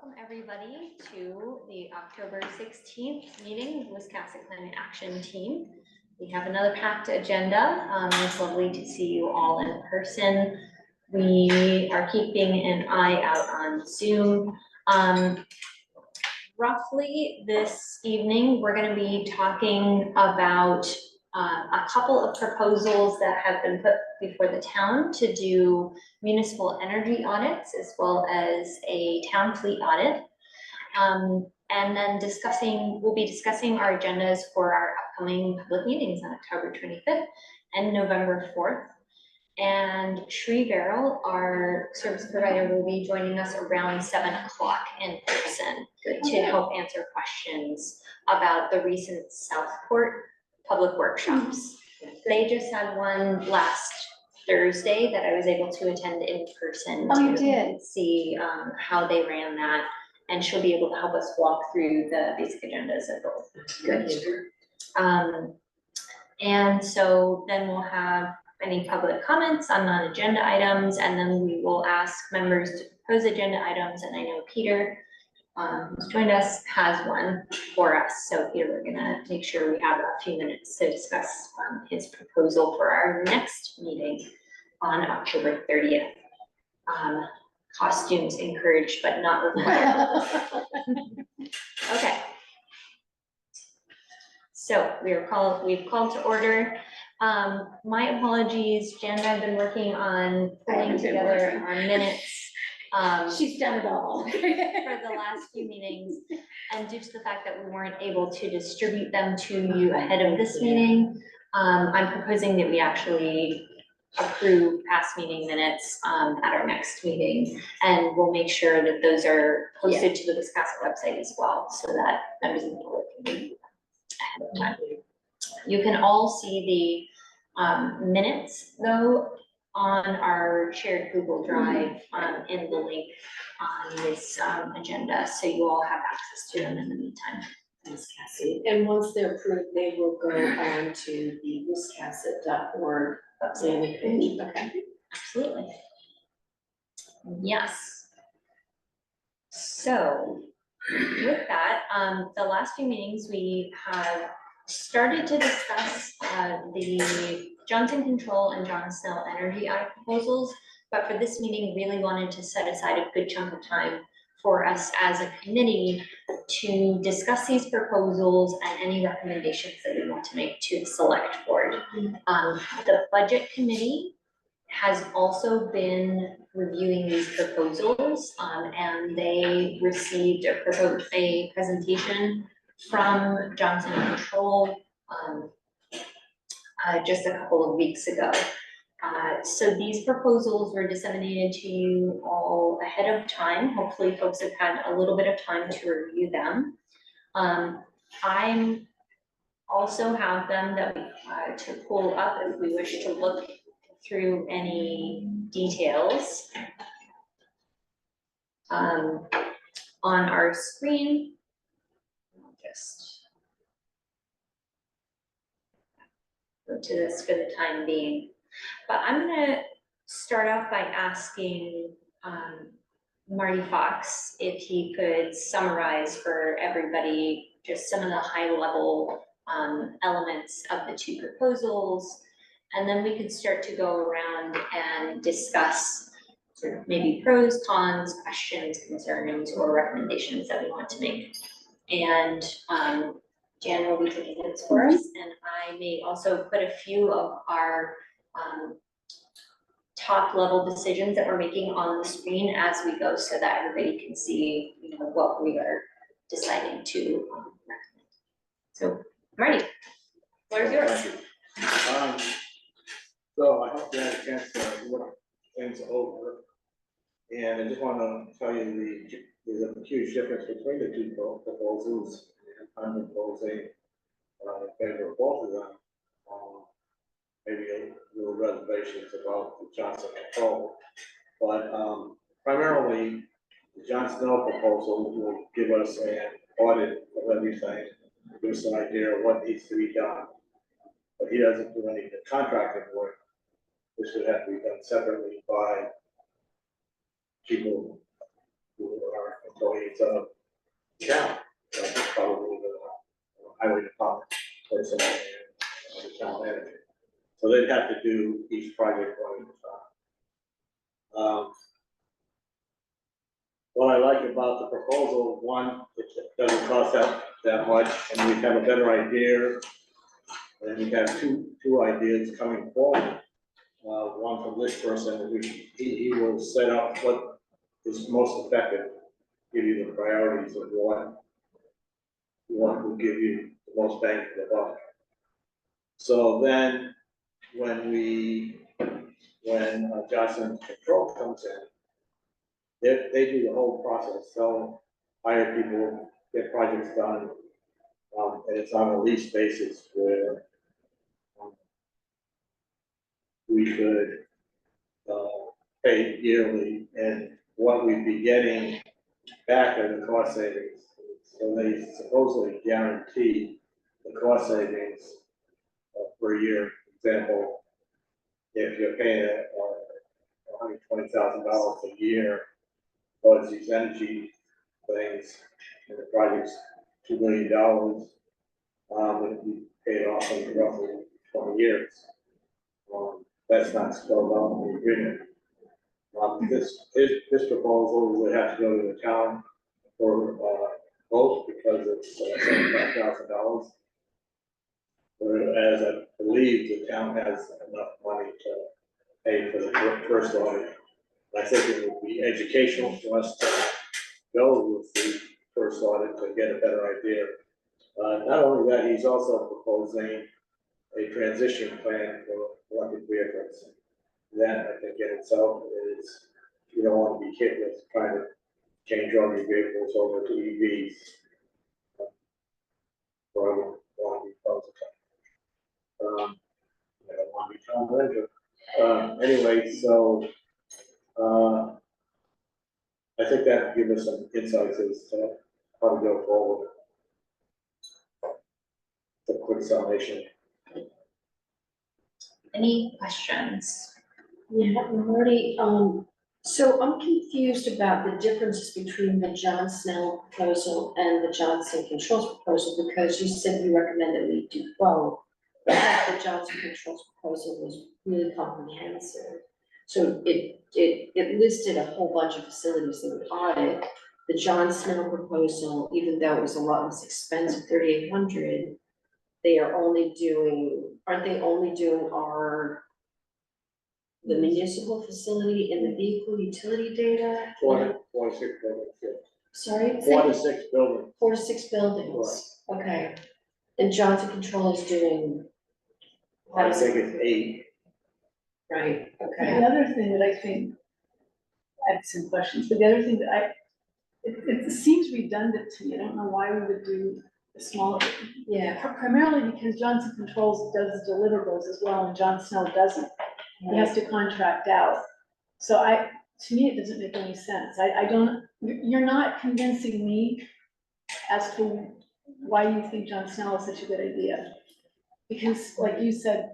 Welcome everybody to the October 16th meeting of the Wisconsin Climate Action Team. We have another packed agenda. It's lovely to see you all in person. We are keeping an eye out on Zoom. Roughly this evening, we're going to be talking about a couple of proposals that have been put before the town to do municipal energy audits as well as a town fleet audit. And then we'll be discussing our agendas for our upcoming public meetings on October 25th and November 4th. And Shri Verrill, our service provider, will be joining us around 7 o'clock in person to help answer questions about the recent Southport public workshops. They just had one last Thursday that I was able to attend in person to see how they ran that, and she'll be able to help us walk through the basic agendas of both. Good. And so then we'll have any public comments on non-agenda items, and then we will ask members to propose agenda items. And I know Peter, who's joined us, has one for us. So Peter, we're gonna make sure we have a few minutes to discuss his proposal for our next meeting on October 30th. Costumes encouraged, but not required. Okay. So we've called to order. My apologies, Jen and I have been working on pulling together our minutes. She's done it all. For the last few meetings, and due to the fact that we weren't able to distribute them to you ahead of this meeting, I'm proposing that we actually approve past meeting minutes at our next meeting, and we'll make sure that those are posted to the Wisconsin website as well, so that members of the public can read them ahead of time. You can all see the minutes though on our shared Google Drive in the link on this agenda, so you all have access to them in the meantime. Thanks, Cassie. And once they're approved, they will go on to the wiscasset.org landing page. Okay. Absolutely. Yes. So with that, the last few meetings we have started to discuss the Johnson Control and John Snell Energy audit proposals, but for this meeting, really wanted to set aside a good chunk of time for us as a committee to discuss these proposals and any recommendations that we want to make to the select board. The budget committee has also been reviewing these proposals, and they received a presentation from Johnson Control just a couple of weeks ago. So these proposals were disseminated to you all ahead of time. Hopefully folks have had a little bit of time to review them. I'm also have them that to pull up if we wish to look through any details on our screen. I'll just go to this for the time being. But I'm gonna start off by asking Marty Fox if he could summarize for everybody just some of the high level elements of the two proposals. And then we could start to go around and discuss sort of maybe pros, cons, questions, concerns, or recommendations that we want to make. And Jan will be taking notes for us, and I may also put a few of our top level decisions that we're making on the screen as we go, so that everybody can see, you know, what we are deciding to recommend. So, Marty, what is yours? So I hope you had a chance to look things over, and I just want to tell you there's a huge difference between the two proposals. I'm proposing in favor of both of them. Maybe a little reservations about the Johnson Control, but primarily the John Snell proposal will give us an audit of everything, give us an idea of what needs to be done. But he doesn't do any of the contracting work. This would have to be done separately by people who are employees of the town, like probably the highway department person and the town manager. So they'd have to do each project one at a time. What I like about the proposal, one, it doesn't cost that much, and we have a better idea. And we have two ideas coming forward. One from this person, he will set up what is most effective, give you the priorities of what will give you the most bang for the buck. So then, when Johnson Control comes in, they do the whole process. They'll hire people, get projects done, and it's on a lease basis where we could pay yearly, and what we'd be getting back are the cost savings. So they supposedly guarantee the cost savings per year. For example, if you're paying $120,000 a year towards these energy things, and the project's $2 million, it'd be paid off in roughly 20 years. That's not spelled out in the agreement. This proposal would have to go to the town for both because it's $75,000. Whereas I believe the town has enough money to pay for the first audit. I think it would be educational for us to go with the first audit to get a better idea. Not only that, he's also proposing a transition plan for electric vehicles. That, I think, in itself is, you don't want to be hit with trying to change all your vehicles over to EVs. Or I don't want to be positive. I don't want to be Tom Ranger. Anyway, so I think that gives us some insights as to how to go forward. The quick summation. Any questions? Yeah, Marty, so I'm confused about the differences between the John Snell proposal and the Johnson Controls proposal, because you said you recommend that we do both. But the Johnson Controls proposal was really comprehensive. So it listed a whole bunch of facilities that would audit. The John Snell proposal, even though it was a lot less expensive, $3,800, they are only doing, aren't they only doing the municipal facility and the vehicle utility data? 4 to 6 buildings, yeah. Sorry? 4 to 6 buildings. 4 to 6 buildings, okay. And Johnson Control is doing, I think it's 8. right, The okay. other thing that I think, I have some questions, but the other thing that it seems redundant to me. I don't know why we would do a small, Yeah, primarily because Johnson Controls does deliverables as well, and John Snell doesn't. He has to contract out. So to me, it doesn't make any sense. I don't, you're not convincing me as to why you think John Snell is such a good idea. Because like you said,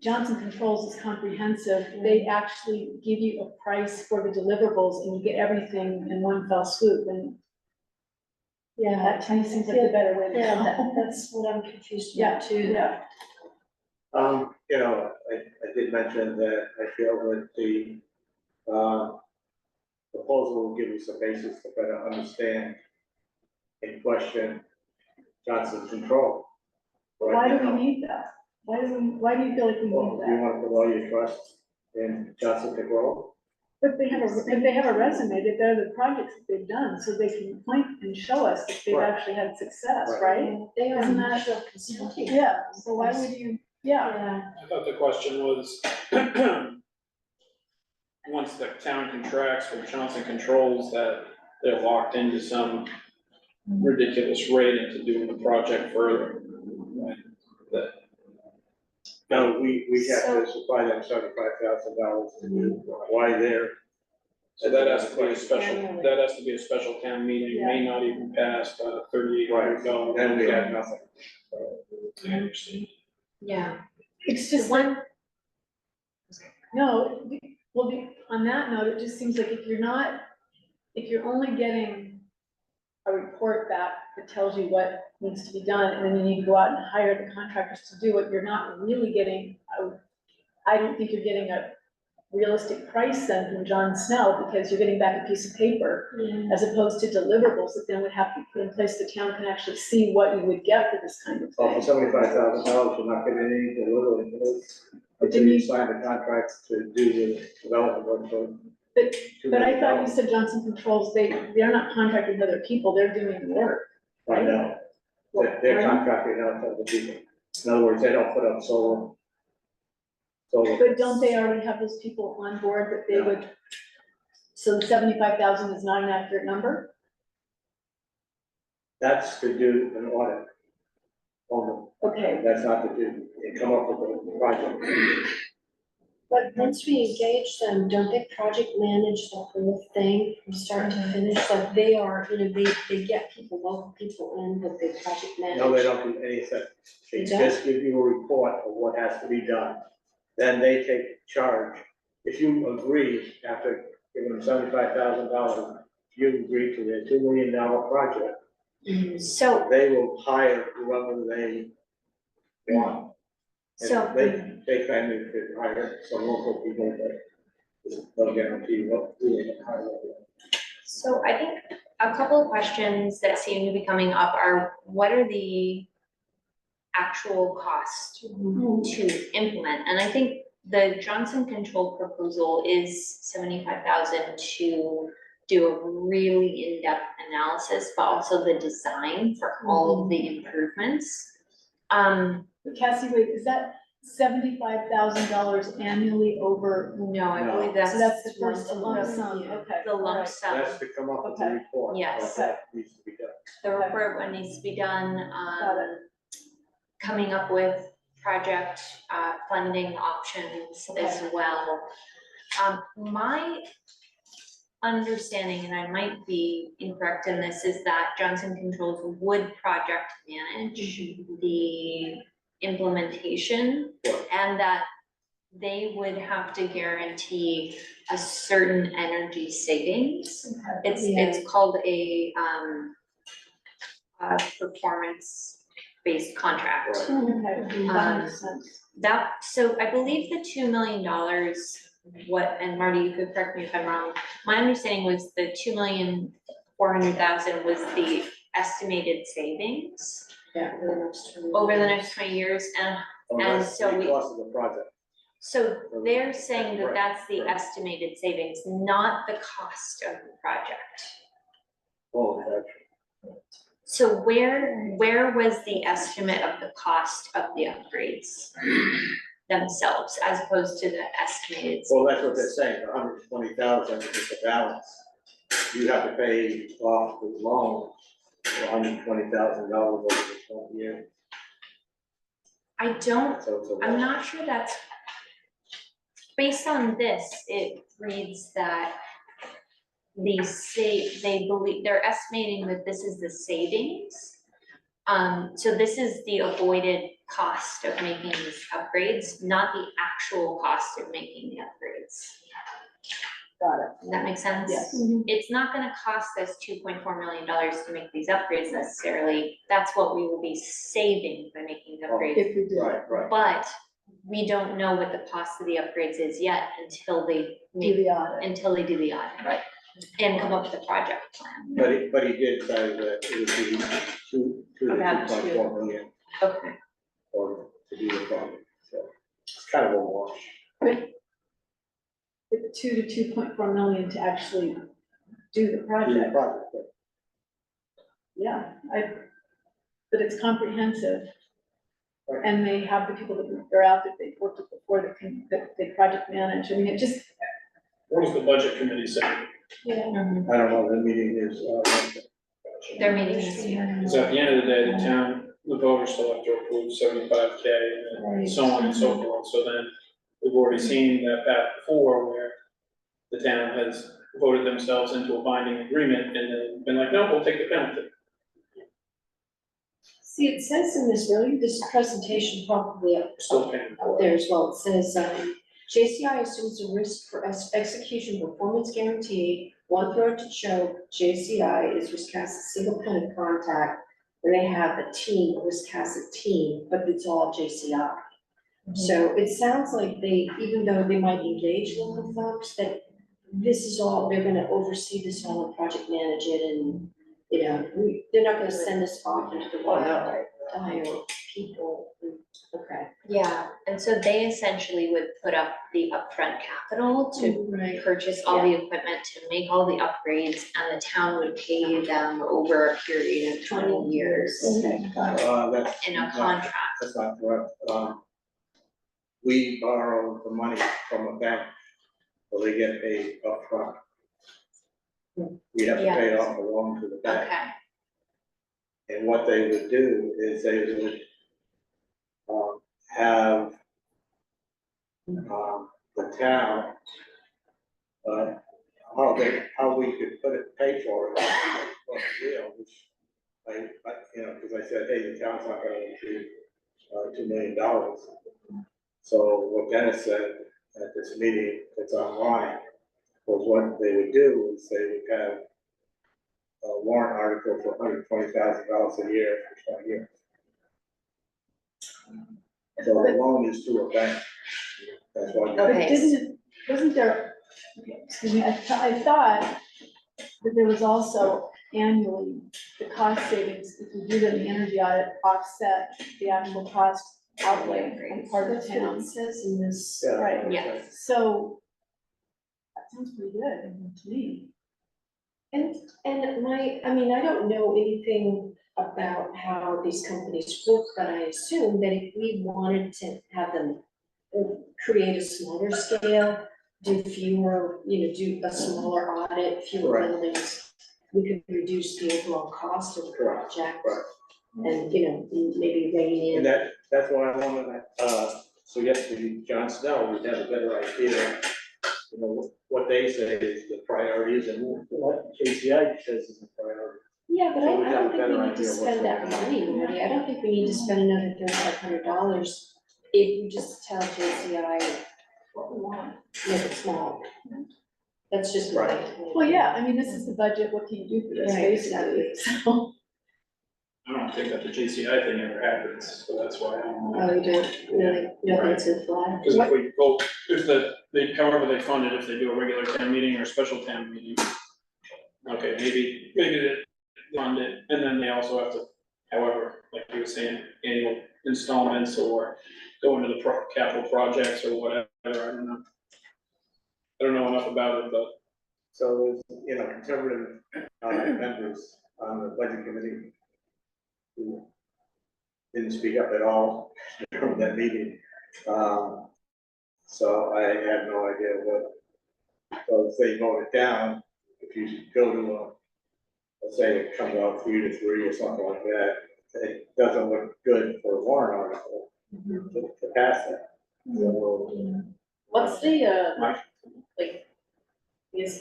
Johnson Controls is comprehensive. They actually give you a price for the deliverables and you get everything in one fell swoop. And yeah, that to me seems like the better way to yeah, go. that's what I'm confused Yeah, about too. yeah. You know, I did mention that I feel that the proposal will give you some basis to better understand and question Johnson Control. Why do we need that? Why do you feel like we Well, need do you that? want to put all your trust in Johnson Control? But they have a resume, they've got other projects that they've done, so they can point and show us that they've Right. actually had success, Right. right? They are Isn't that- industrial consulting. Yeah, so why would you, yeah, Yeah, I thought the question was, once the town contracts with Johnson Controls, that they're locked into some ridiculous rate into doing the project further. No, we have to supply them $75,000 to do why they're. So that has to be a special town meeting, may not even pass $3,800. Then we have nothing. I understand. yeah. it's just like, no, well, on that note, it just seems like if you're only getting a report back that tells you what needs to be done, and then you need to go out and hire the contractors to do it, you're not really getting, I don't think you're getting a realistic price then from John Snell, because you're getting back a piece of paper as opposed to deliverables that then would have to be put in place, the town can actually see what you would get for this kind of So for thing. $75,000, you're not getting any deliverables until didn't you you- sign the contracts to do the development work for. But I thought you said Johnson Controls, they're not contracting with other people, they're doing the work. Right now, they're contracting out to other people. In other words, they don't put up solar. But don't they already have those people on board that they No. would, so the 75,000 is not an accurate number? That's to do an audit. Only. Okay, That's not to do, they come up with a project. But once we engage them, don't they project manage the whole thing from start to finish? Like they are, they get people, local people in, but they project manage. No, they don't do anything. They They don't? just give you a report of what has to be done. Then they take charge. If you agree, after giving them $75,000, you agree to their $2 million project, So, they will hire whoever they want. And so, they kind of could hire some local people, but they'll guarantee what we can hire. so I think a couple of questions that seem to be coming up are, what are the actual costs to implement? And I think the Johnson Control proposal is 75,000 to do a really in-depth analysis, but also the design for all of the improvements. but Cassie, wait, is that $75,000 annually over? No, I No. believe So that's the one first to lump one. sum, Yeah. okay. The lump alright. sum, That's to come up with the Okay. report. Yes. What needs to be done. the report, what needs to be done, Got it. coming up with project, funding options as well. My understanding, and I might be incorrect in this, is that Johnson Controls would project manage the implementation, and that they would have to guarantee a certain energy savings. It's called a performance-based contract. Right. Okay, that makes sense. So I believe the $2 million, and Marty, you could correct me if I'm wrong, my understanding was the 2,400,000 was the estimated savings Yeah. over the next 20 years, and That's so the we- cost of the project. so they're saying that Right. that's the estimated savings, not the cost of the project. Oh, that's. So where was the estimate of the cost of the upgrades themselves, as opposed to the estimated? Well, that's what they're saying, 120,000 is the balance. You have to pay off the loan for $120,000 over the 20 years. I don't, So it's a I'm lot. not sure that's, based on this, it reads that they believe, they're estimating that this is the savings. So this is the avoided cost of making these upgrades, not the actual cost of making the upgrades. Got it. Does that make sense? Yes. It's not gonna cost us $2.4 million to make these upgrades necessarily. That's what we will be saving by making the upgrades. If we do. Right. But we don't know what the cost of the upgrades is yet until they Do the audit. do the audit. Right. And come up with a project plan. But he did say that it would be two to About 2.4 million Okay. or to do the project, so it's kind of a wash. With 2 to 2.4 million to actually do the Do the project. project, but Yeah, but it's comprehensive. Right. And they have the people that are out that they've worked with before that they project manage. I mean, it just, What does the budget committee say? Yeah. I don't know, the meeting is, Their meeting is here. Because at the end of the day, the town, the voters still have to approve 75K and so on and so forth. So then we've already seen that path before where the town has voted themselves into a binding agreement and then been like, no, we'll take the penalty. See, it says in this presentation probably up Still paying for it. there as well, it says, JCI assumes the risk for execution performance guarantee, one throat to choke. JCI is risk cast a single point of contact, and they have a team, a risk cast a team, but it's all JCI. So it sounds like they, even though they might engage local folks, that this is all, they're gonna oversee this all and project manage it and, you know, they're not gonna send us off into the wild to hire people. Okay. Yeah, and so they essentially would put up the upfront capital to Right. purchase all the equipment, to make all the upgrades, and the town would pay them over a period of 20 years Okay, got it. That's in a not- contract. That's not correct. We borrow the money from a bank, so they get paid upfront. We have to pay off the loan to the bank. Okay, And what they would do is they would have the town, how we could pay for it, was real, which you know, because I said, hey, the town's not gonna do $2 million. So what Dennis said at this meeting, it's online, was what they would do is they would have a warrant article for $120,000 a year for 20 years. So the loan is to a bank. That's why. But Okay. wasn't there, okay, excuse me, I thought that there was also annually the cost savings, if you do the energy audit, offset the actual cost outlay on part of That's the what town. it says in this. Yeah, Right. okay. Yes. So that sounds pretty good to me. And I mean, I don't know anything about how these companies work, but I assume that if we wanted to have them create a smaller scale, do fewer, do a smaller audit, fewer Correct. buildings, we could reduce the overall cost of the Correct. project. Right. And, maybe rein And in. that's why I wanted to, suggest to John Snell, we'd have a better idea, what they say is the priorities and what JCI says is the priority. Yeah, but So we I have a don't think we better need to idea of what's spend that going on. money, Marty. I don't think we need to spend another $3,500 if we just tell JCI what we want, make it small. That's just my. Right. Well, yeah, I mean, this is the budget, what can you do for this, Right, basically, so. I don't think that the JCI thing ever happens, so that's why I don't know. Oh, you don't really, you don't think it's a fly? Because if we go, however they fund it, if they do a regular town meeting or a special town meeting, okay, maybe they fund it, and then they also have to, however, like you were saying, annual installments or go into the capital projects or whatever, I don't know. I don't know enough about it, but So there's, conservative members on the budget committee who didn't speak up at all during that meeting. So I have no idea so if they vote it down, if you go to let's say it comes out 3-3 or something like that, it doesn't look good for a warrant article to pass that. So, What's the, Mike?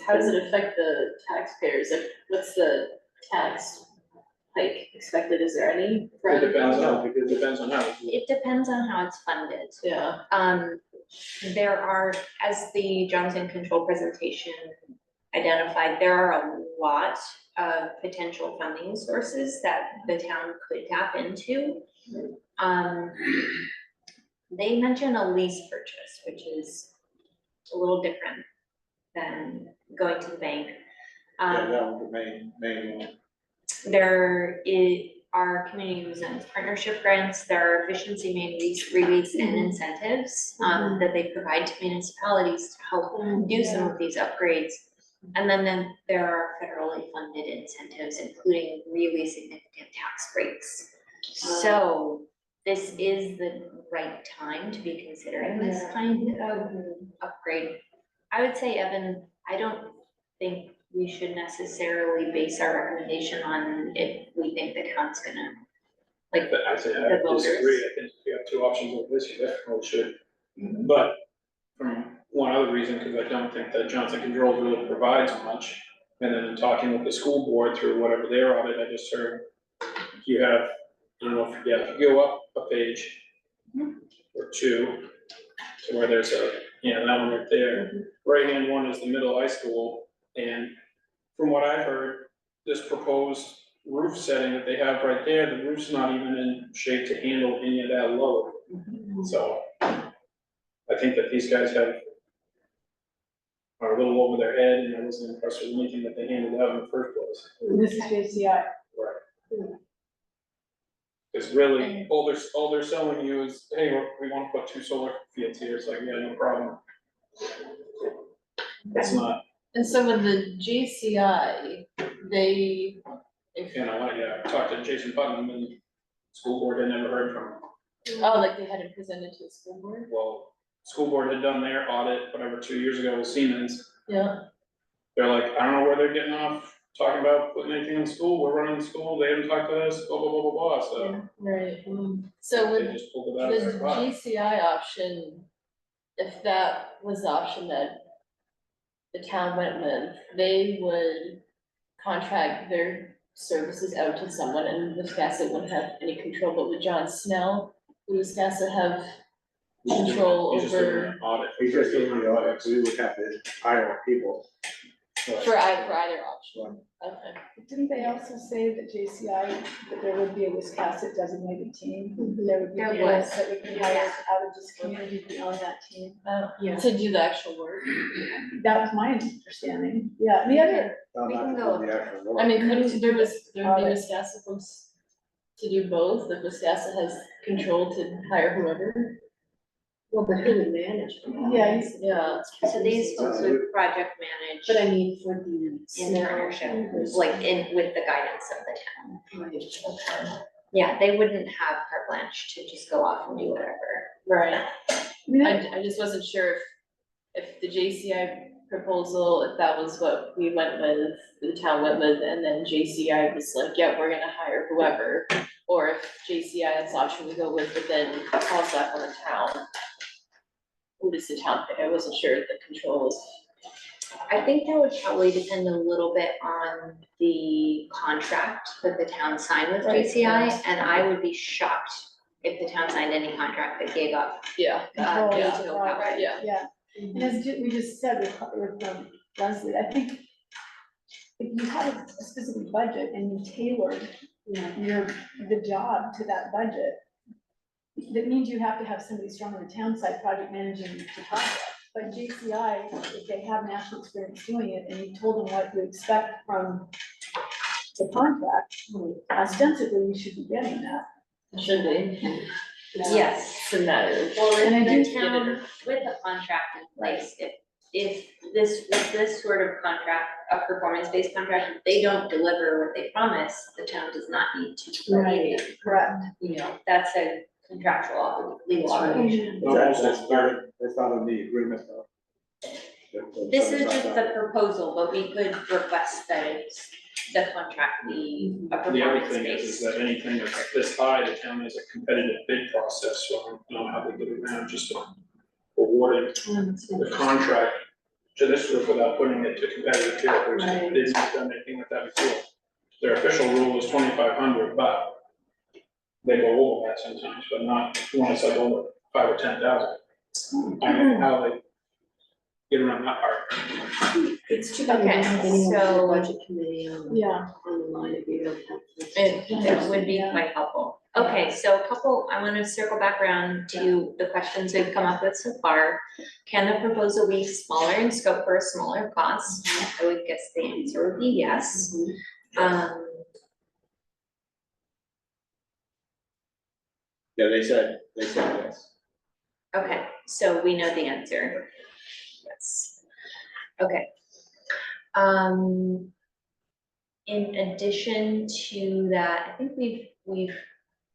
how does it affect the taxpayers? Like, what's the tax hike expected? Is there any? it depends on how. it depends on how it's funded. Yeah. There are, as the Johnson Control presentation identified, there are a lot of potential funding sources that the town could tap into. They mentioned a lease purchase, which is a little different than going to the bank. Yeah, that was the main one. There are community resilience partnership grants, there are efficiency rebates and incentives that they provide to municipalities to help do some of these upgrades. And then there are federally funded incentives, including really significant tax breaks. So this is the right time to be considering this kind of upgrade. I would say, Evan, I don't think we should necessarily base our recommendation on if we think the town's gonna, like, But I say, I the voters. disagree, I think if you have two options like this, you definitely should. But from one other reason, because I don't think that Johnson Controls really provides much. And then in talking with the school board through whatever their audit, I just heard, you have, I don't know if you go up a page or two, to where there's a Yeah, that one right there. Right-hand one is the middle high school, and from what I heard, this proposed roof setting that they have right there, the roof's not even in shape to handle any of that load. So I think that these guys are a little over their head, and I wasn't impressed with anything that they handed out in the first place. And this is JCI. Right. Because really, all they're selling you is, hey, we wanna put 2 solar fields here, it's like, yeah, no problem. That's not, And so with the GCI, they, if, you know, I talked to Jason Putnam, and school board had never heard from him. oh, like they hadn't presented to the school board? Well, school board had done their audit, whatever, 2 years ago with Siemens. Yeah. They're like, I don't know where they're getting off talking about putting anything in school, we're running the school, they haven't talked to us, blah, blah, blah, blah, blah, so Right, so they with just pulled it out of the their butt. GCI option, if that was the option that the town went with, they would contract their services out to someone, and Wiscasset wouldn't have any control, but with John Snell, would Wiscasset have control He's just doing over, an audit. He's just doing the audit, so we would have to hire people. for either option? Okay. Didn't they also say that JCI, that there would be a Wiscasset designated team? There would be There people was. that would be hired out of this community to be on that team. Yeah. To do the actual work? That was my understanding. Yeah, the other, We can Not go. to do the actual work. I mean, couldn't, there would be Wiscasset folks to do both, if Wiscasset has control to hire whoever? Well, but who would manage it? yeah, he's- Yeah. So these folks would project manage But I mean, for the. in partnership, like with the guidance of the town. Right. Yeah, they wouldn't have carte blanche to just go off and do whatever. Right. I mean, I just wasn't sure if the JCI proposal, if that was what we went with, the town went with, and then JCI was like, yeah, we're gonna hire whoever. Or if JCI, that's the option we go with, but then falls back on the town. Who does the town pick? I wasn't sure if the control was. I think that would probably depend a little bit on the contract that the town signed with Right. JCI, and I would be shocked if the town signed any contract that gave up Yeah. Control yeah, veto power. yeah. yeah, and as we just said with Leslie, I think if you have a specific budget and you tailored the job to that budget, that means you have to have somebody strong on the town side project managing the project. But JCI, if they have national experience doing it, and you told them what to expect from the contract, ostensibly, you should be getting that. Should be. Yes. It's a matter of. Well, And I if do the get it. town, with a contract in place, if this sort of contract, a performance-based contract, if they don't deliver what they promise, the town does not need to pay them. Correct. You know, that's a contractual legal That's right. obligation. That's not in the agreement though. This is just the proposal, but we could request that it's, the contract be a The other performance thing is based. that anything that's this high, the town has a competitive bid process, so I don't know how they get around just awarding the contract to this group without putting it to competitive bid, which Right. they've not done anything like that before. Their official rule is 2,500, but they go over that sometimes, but not when it's like over 5,000 or 10,000. I don't know how they get around that part. It's too bad we don't have Okay, anyone from so- the budget committee on Yeah. the line if you don't have. It would be quite helpful. Okay, so I wanna circle back around to the questions we've come up with so far. Can the proposal be smaller in scope for a smaller cost? I would guess the answer would be yes. Yeah, they said yes. Okay, so we know the answer. Yes. Okay. In addition to that, I think we've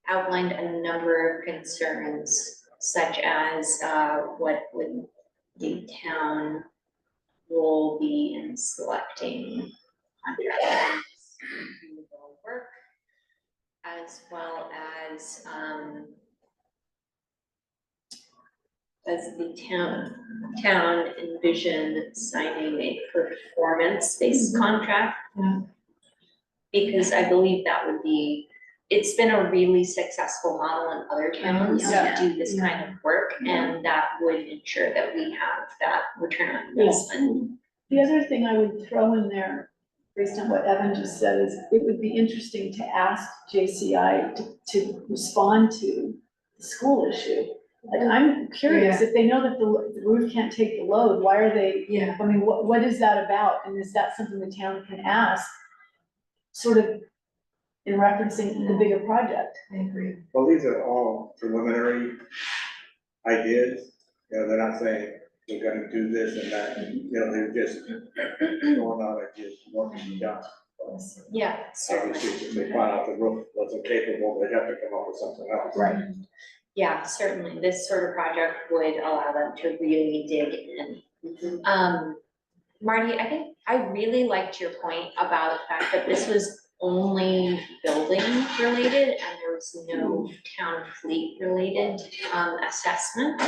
outlined a number of concerns, such as, what would the town role be in selecting contractors who will work, as well as the town envision signing a performance-based contract. Yeah. Because I believe that would be it's been a really successful model in other towns Yeah. to do this kind of work, and that would ensure that we have that return on investment. The other thing I would throw in there, based on what Evan just said, is it would be interesting to ask JCI to respond to the school issue. Like, I'm curious, if they know that the roof can't take the load, why are they, Yeah. I mean, what is that about? And is that something the town can ask, sort of in referencing the bigger project? I agree. Well, these are all preliminary ideas, you know, they're not saying we're gonna do this and that, you know, they're just throwing out ideas, what can be done. Yeah, certainly. Obviously, if they find out the roof wasn't capable, they'd have to come up with something else. Right. Yeah, certainly, this sort of project would allow them to really dig in. Marty, I think I really liked your point about the fact that this was only building related and there was no town fleet related assessment.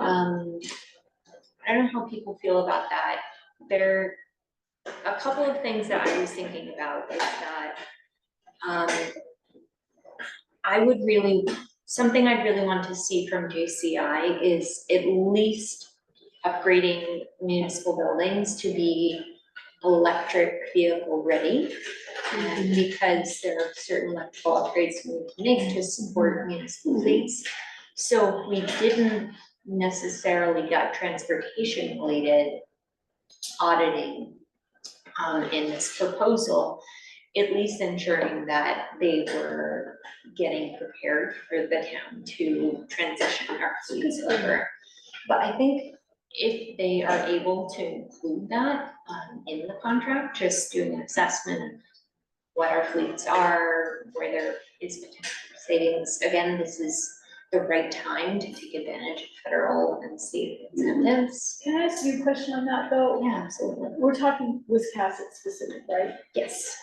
I don't know how people feel about that. There a couple of things that I was thinking about is that something I'd really want to see from JCI is at least upgrading municipal buildings to be electric vehicle ready. And because there are certain electrical upgrades we need to make to support municipal fleets. So if we didn't necessarily get transportation related auditing in this proposal, at least ensuring that they were getting prepared for the town to transition our fleets over. But I think if they are able to include that in the contract, just doing an assessment of what our fleets are, where there is potential savings, again, this is the right time to take advantage of federal and state incentives. Can I ask you a question on that, though? Yeah, absolutely. We're talking Wiscasset specific, right? Yes.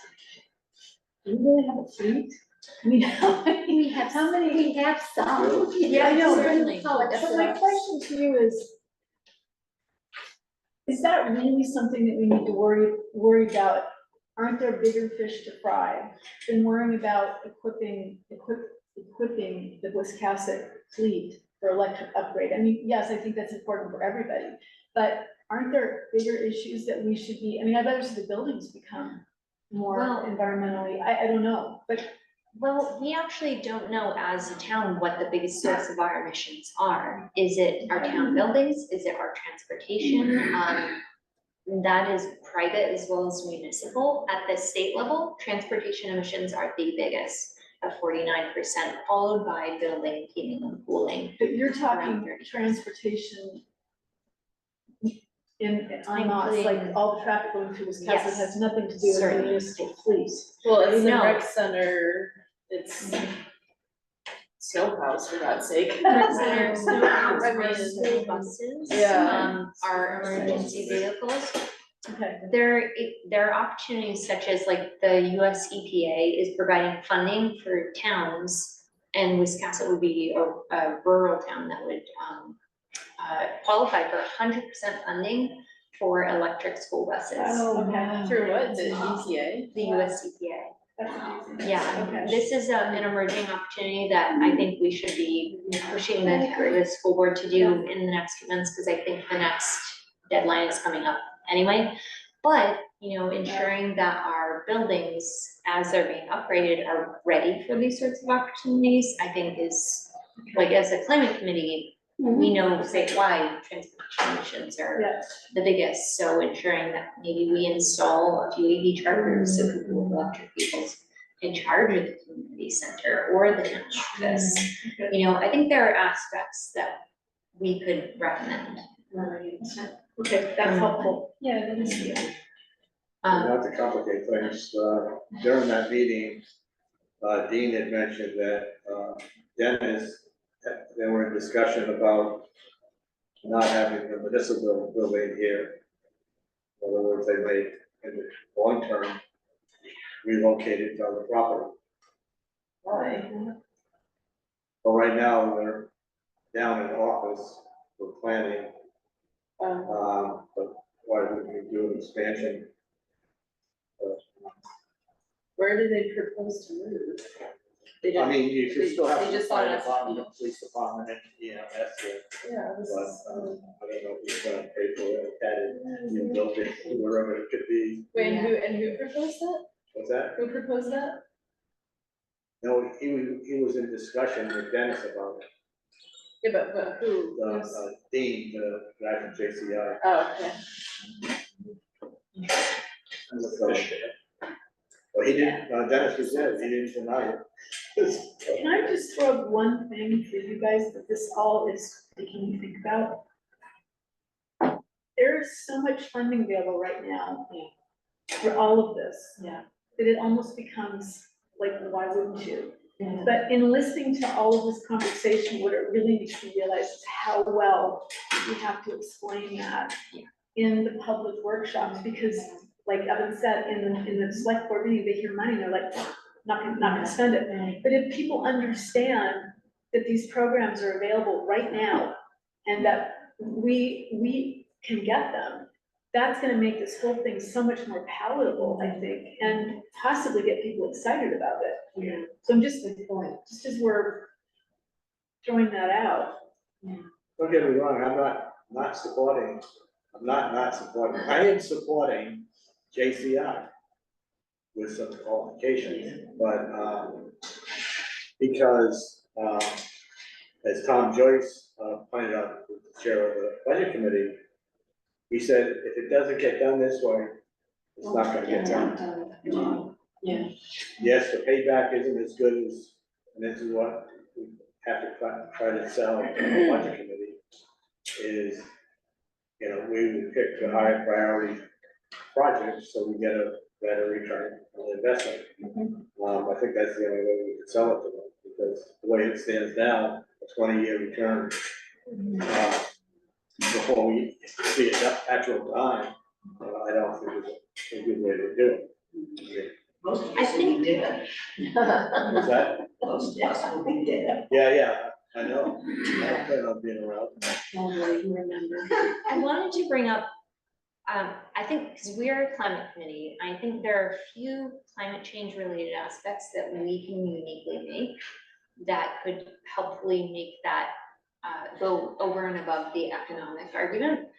Do we really have a fleet? I mean, how many? We have some. Yeah, I know, certainly. Call it So my question to you is that really something that we need to worry about? Aren't there bigger fish to fry than worrying about equipping the Wiscasset fleet for electric upgrade? I mean, yes, I think that's important for everybody, but aren't there bigger issues that we should be, I mean, I'd rather see the buildings become more Well- environmentally, I don't know, but. Well, we actually don't know as a town what the biggest source of our emissions are. Is it our town buildings? Is it our transportation? That is private as well as municipal. At the state level, transportation emissions are the biggest at 49%, followed by building, heating and cooling. But you're Around talking 30. transportation in, on us, like all the traffic going through Wisconsin Yes. has nothing to do with the Certainly. municipal fleet. Well, it's the No. rec center, it's snowplows for God's sake. Center, snow counts, I our mean, school buses, Yeah. our emergency vehicles. Okay. There are opportunities such as like the US EPA is providing funding for towns, and Wisconsin would be a rural town that would qualify for 100% funding for electric school buses. Okay. Through what, the EPA? The US EPA. That's amazing. Yeah, Okay. this is an emerging opportunity that I think we should be pushing the school board to do in the next few months, because I think the next deadline is coming up anyway. But, you know, ensuring that our buildings, as they're being upgraded, are ready for these sorts of opportunities, I think is, like, as a climate committee, we know statewide transportation emissions are Yeah. the biggest, so ensuring that maybe we install a few EV chargers so people with electric vehicles can charge at the community center or the town office. You know, I think there are aspects that we could recommend. Okay, that's helpful. Yeah, that is good. Not to complicate things, during that meeting, Dean had mentioned that, Dennis, they were in discussion about not having the municipal building here. In other words, they may, in the long term, relocate it to other property. But right now, they're down in office for planning, but why would we do an expansion? Where do they propose to move? They I didn't, mean, you should still have they the just fire wanted us to department, keep- the police department, and EMS, yeah, this but, is, I don't know if he's gonna pay for it, had it, new building, wherever it could be, wait, and who proposed that? what's that? Who proposed that? No, he was in discussion with Dennis about it, Yeah, but who? Dean, the guy from JCI. Oh, okay. So, well, he didn't, Dennis was there, he didn't deny it. Can I just throw up one thing for you guys that this all is making me think about? There is so much funding available right now for all of this. Yeah. That it almost becomes like, why wouldn't you? Yeah. But in listening to all of this conversation, what it really makes me realize is how well we have to explain that in the public workshops, because like Evan said, in the select board meeting, they hear money, and they're like, not gonna spend it. But if people understand that these programs are available right now and that we can get them, that's gonna make this whole thing so much more palatable, I think, and possibly get people excited about it. Yeah. So I'm just as we're throwing that out. Don't get me wrong, I'm not supporting, I am supporting JCI with some qualifications, but, because, as Tom Joyce, pointed out, the chair of the budget committee, he said, if it doesn't get done this way, it's not gonna get done. Yeah. Yes, the payback isn't as good as, and this is what we have to try to sell to the budget committee, is, you know, we would pick the higher priority projects, so we get a better return on investment. I think that's the only way we can sell it to them, because the way it stands now, a 20-year return, before we see it actual time, I don't think it's a good way to do it. I think, What's that? Most yes will be dead. Yeah, I know, I don't plan on being around. Nobody can remember. I wanted to bring up, I think, because we are a climate committee, I think there are a few climate change related aspects that we can uniquely make that could helpfully make that go over and above the economic argument.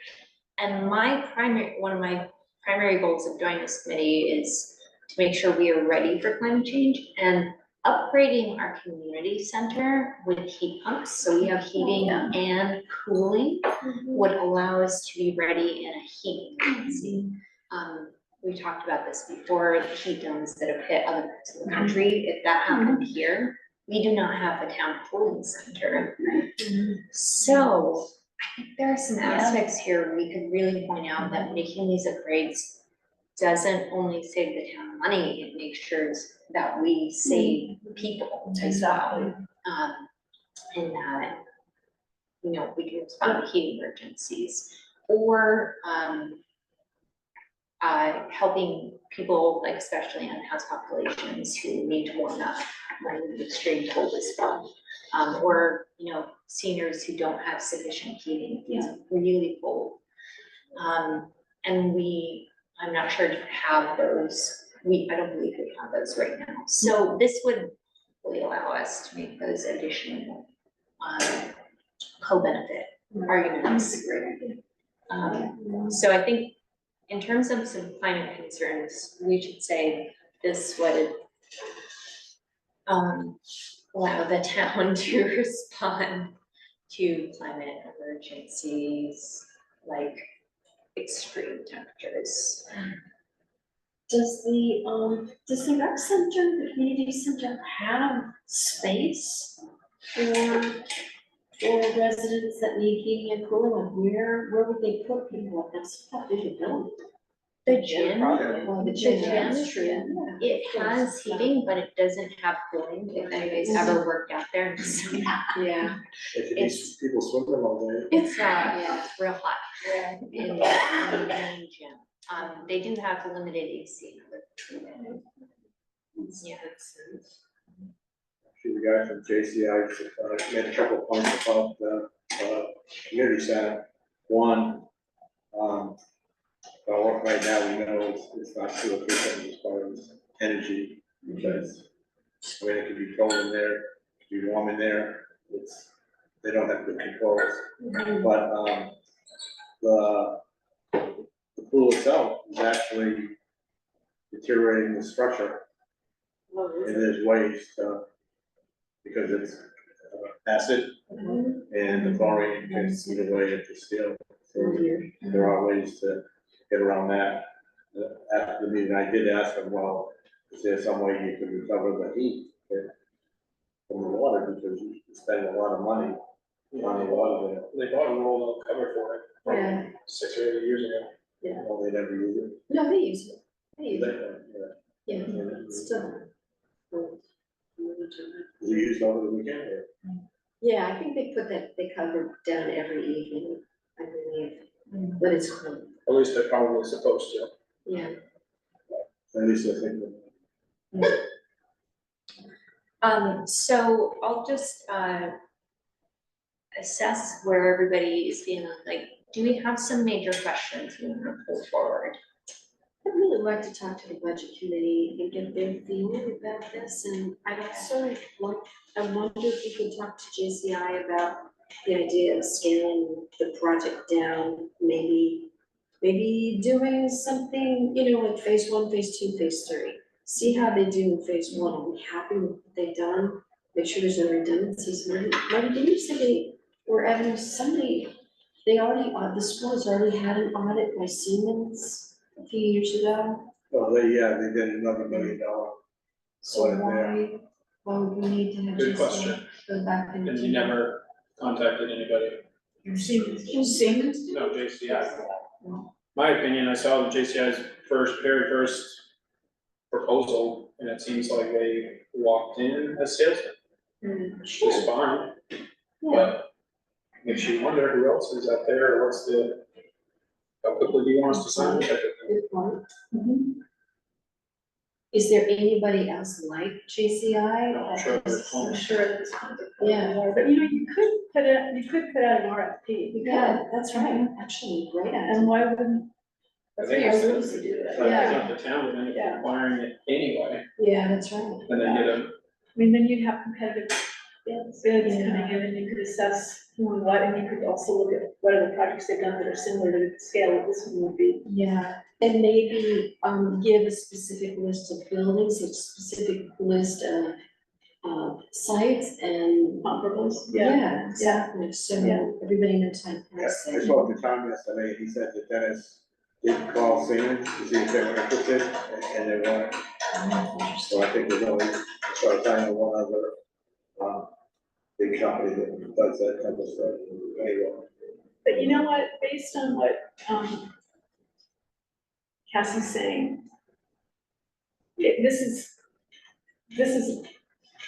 And one of my primary goals of joining this committee is to make sure we are ready for climate change, and upgrading our community center with heat pumps, so we have heating and cooling, would allow us to be ready in a heat emergency. We talked about this before, the heat domes that have hit other parts of the country. If that happened here, we do not have a town cooling center. So I think there are some aspects here we could really point out that making these upgrades doesn't only save the town money, it makes sure that we save people as well. And that, you know, we can respond to heat emergencies, or helping people, like especially unhoused populations who need to warm up when the extreme cold is felt. Or, you know, seniors who don't have sufficient heating, if it's really cold. And I'm not sure to have those, I don't believe we have those right now. So this would really allow us to make those additional co-benefit arguments. So I think in terms of some climate concerns, we should say this would allow the town to respond to climate emergencies like extreme temperatures. Does the rec center, the community center have space for residents that need heating and cooling? And where would they put people? That's not big a building. The gym, Well, the gym, gym, that's true. it has heating, but it doesn't have cooling, if anybody's ever worked out there. Yeah. If people swimming all day. It's real hot in the main gym. They do have limited AC. Yeah. Actually, the guy from JCI made a couple of points about the community center. One, well, right now we know it's not too efficient as far as energy, because I mean, it could be cold in there, it could be warm in there, they don't have good controls. But, the pool itself is actually deteriorating the structure, and there's ways to, because it's acid, and the chlorine can eat away at the steel. So there are ways to get around that. After the meeting, I did ask them, well, is there some way you could recover the heat from the water, because you spend a lot of money on the water there. They bought a roll-out cover for it, Yeah. probably 6 or 8 years ago. Well, they never use it. No, they use it, they They use it, don't, yeah, still. Is it used over the weekend or? Yeah, I think they put that, they cover down every evening, I believe, but it's cool, At least they're probably supposed to. yeah. At least I think that. So I'll just, assess where everybody is feeling, like, do we have some major questions we want to pull forward? I'd really like to talk to the budget committee and get their feeling about this, and I'd also like, I wonder if you could talk to JCI about the idea of scaling the project down, maybe doing something, like phase 1, phase 2, phase 3. See how they do in phase 1, are we happy with what they've done? Make sure there's no redundancies. Marty, didn't you say they were having somebody, the school has already had an audit by Siemens a few years ago? Well, they did another $1 million. So Audit why would we need to have Good JCI question. go back and? And you never contacted anybody? Siemens? No, JCI. My opinion, I saw the JCI's very first proposal, and it seems like they walked in as salesmen, which is fine. But makes you wonder who else is out there, or how quickly do you want us to sign it? Good point. Is there anybody else like JCI? I'm sure there's I'm plenty. sure there's tons of. Yeah. But you could put out an RFP. Yeah, that's right, actually, great And idea. why wouldn't? I That's think what it's I the- used to do It's that. not the town that ended up Yeah. requiring it anyway, Yeah, that's right. and then get a, I mean, then you'd have competitive bids coming in, and you could assess who and what, and you could also look at what other projects they've done that are similar to the scale of this one would be. Yeah, and maybe, give a specific list of buildings, a specific list of, sites and. Comparables, Yeah, exactly, so Yeah. everybody knows how to Yeah, price I it. spoke to Tom yesterday, he said that Dennis did call Siemens to see if they were interested, and they weren't. So I think there's only, as far as I know, one other, big company that does that type of stuff, anyway. But you know what, based on what, Cassie's saying, this is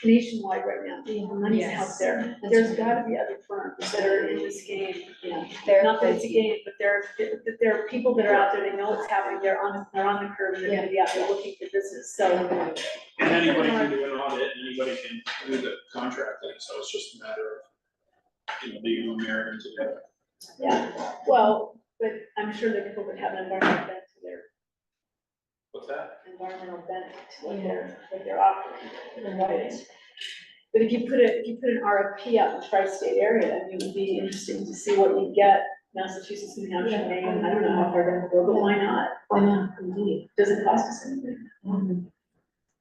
nationwide right now, the money's out Yes. there. That's There's right. gotta be other firms that are in this game, There, not that it's a game, but there are people that are out there, they know what's happening, they're on the curve, and they're gonna be out there looking for business, so. and anybody can do an audit, and anybody can do the contracting, so it's just a matter of, being on there and together. Yeah, well, but I'm sure that people would have an environmental benefit to their, What's that? environmental benefit to what they're offering, right? But if you put an RFP out in the tri-state area, I mean, it would be interesting to see what you get, Massachusetts, New Hampshire, Maine, I don't know how far they're gonna go, but why not? Why not, indeed. Doesn't cost us anything.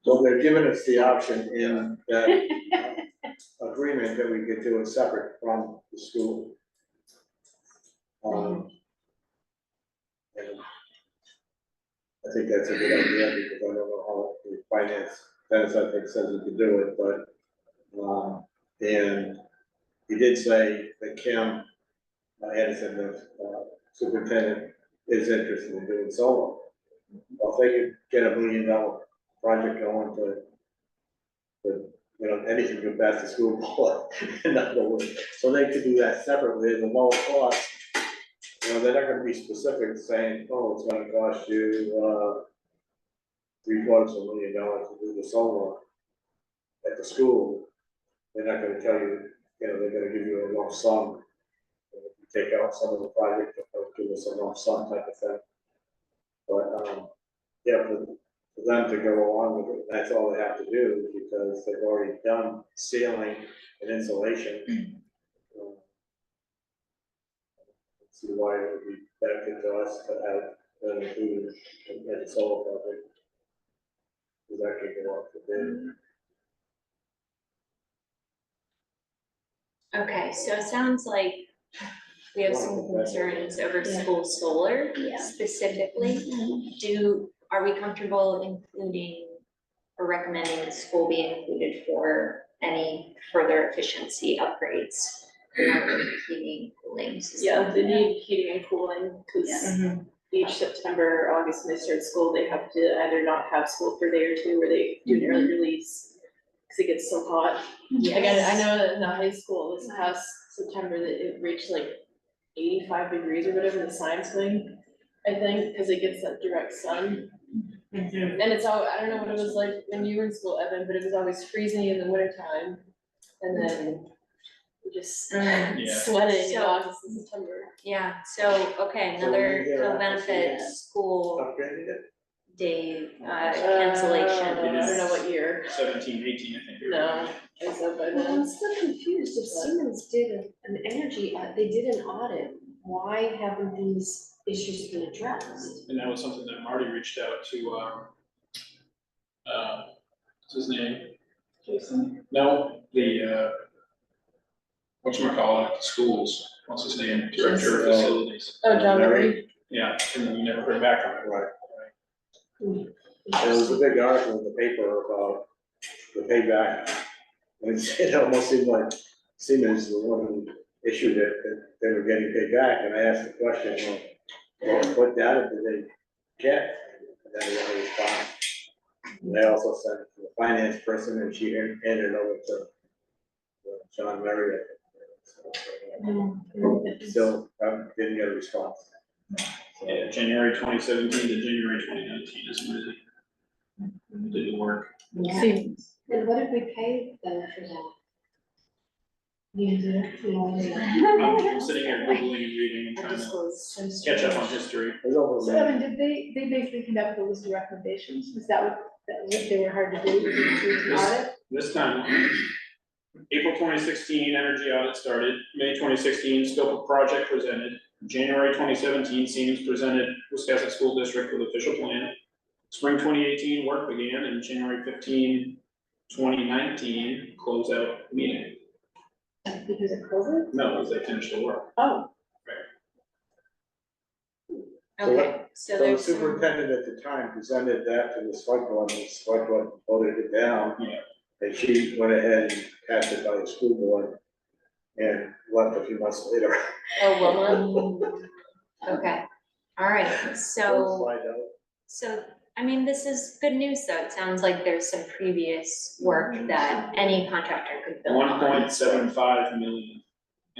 So they're giving us the option in that agreement that we could do it separate from the school. And I think that's a good idea, because I don't know how the finance, Dennis, I think, says he could do it, but, and he did say that Kim Anderson, the superintendent, is interested in doing solar. Well, if they could get $1 million project going anything to pass the school board, in other words, so they could do that separately at a lower cost. They're not gonna be specific, saying, oh, it's gonna cost you, $750,000 to do the solar at the school. They're not gonna tell you, they're gonna give you a lump sum. If you take out some of the project, they'll give us a lump sum type of thing. But, yeah, for them to go along with it, that's all they have to do, because they've already done sealing and insulation. See why it would be benefit to us to have that included in the solar project. Because that could go up for bid. Okay, so it sounds like we have some concerns over school solar specifically. Are we comfortable including or recommending the school be included for any further efficiency upgrades for heating, cooling system? Yeah, they need heating and cooling, because Mhm. each September, August, when they start school, they have to either not have school for a day or two, or they do an early release, because it gets so hot. Again, I know that in the high school this past September that it reached like 85 degrees or whatever, the science wing, I think, because it gets that direct sun. And it's all, I don't know what it was like when you were in school, Evan, but it was always freezing in the winter time. And then we just Yeah. sweating in So- August and September. Yeah, so, okay, So another we hear co-benefit, after school Upgraded it? day I cancellation. don't know what year. 17, 18, I think. No, I was up by Well, then. I'm still confused, if Siemens did an energy, they did an audit, why haven't these issues been addressed? And that was something that Marty reached out to, what's his name? Jason? No, the, whatchamacallit, the schools, what's his name, director of facilities. Oh, John Murray? Yeah, and then we never heard back from him. Right. There was a big article in the paper about the payback. And it almost seemed like Siemens was the one who issued it, that they were getting paid back, and I asked the question, well, what data did they get? And then they got a response. And they also sent it to the finance person, and she handed it over to John Murray. Still, didn't get a response. So, Yeah, January 2017 to January 2019 is when it did the work. See, And what did we pay them for that? I'm sitting here Googling and reading and trying to catch up on history. It was over a so million. Evan, did they basically conduct a list of recommendations? Is that what they were hard to do, to the audit? This time, April 2016, energy audit started, May 2016, scope of project presented, January 2017, Siemens presented Wiscasset School District with official plan. Spring 2018, work began, and January 15, 2019, closeout meeting. Because of COVID? No, because they finished the work. Oh, Okay, so So the there's some, superintendent at the time presented that to the select board, and the select board voted it down. Yeah. And she went ahead and passed it by the school board and left a few months later. Oh, well, okay, all right, so. Slide out. So, I mean, this is good news, though. It sounds like there's some previous work that any contractor could build on. 1.75 million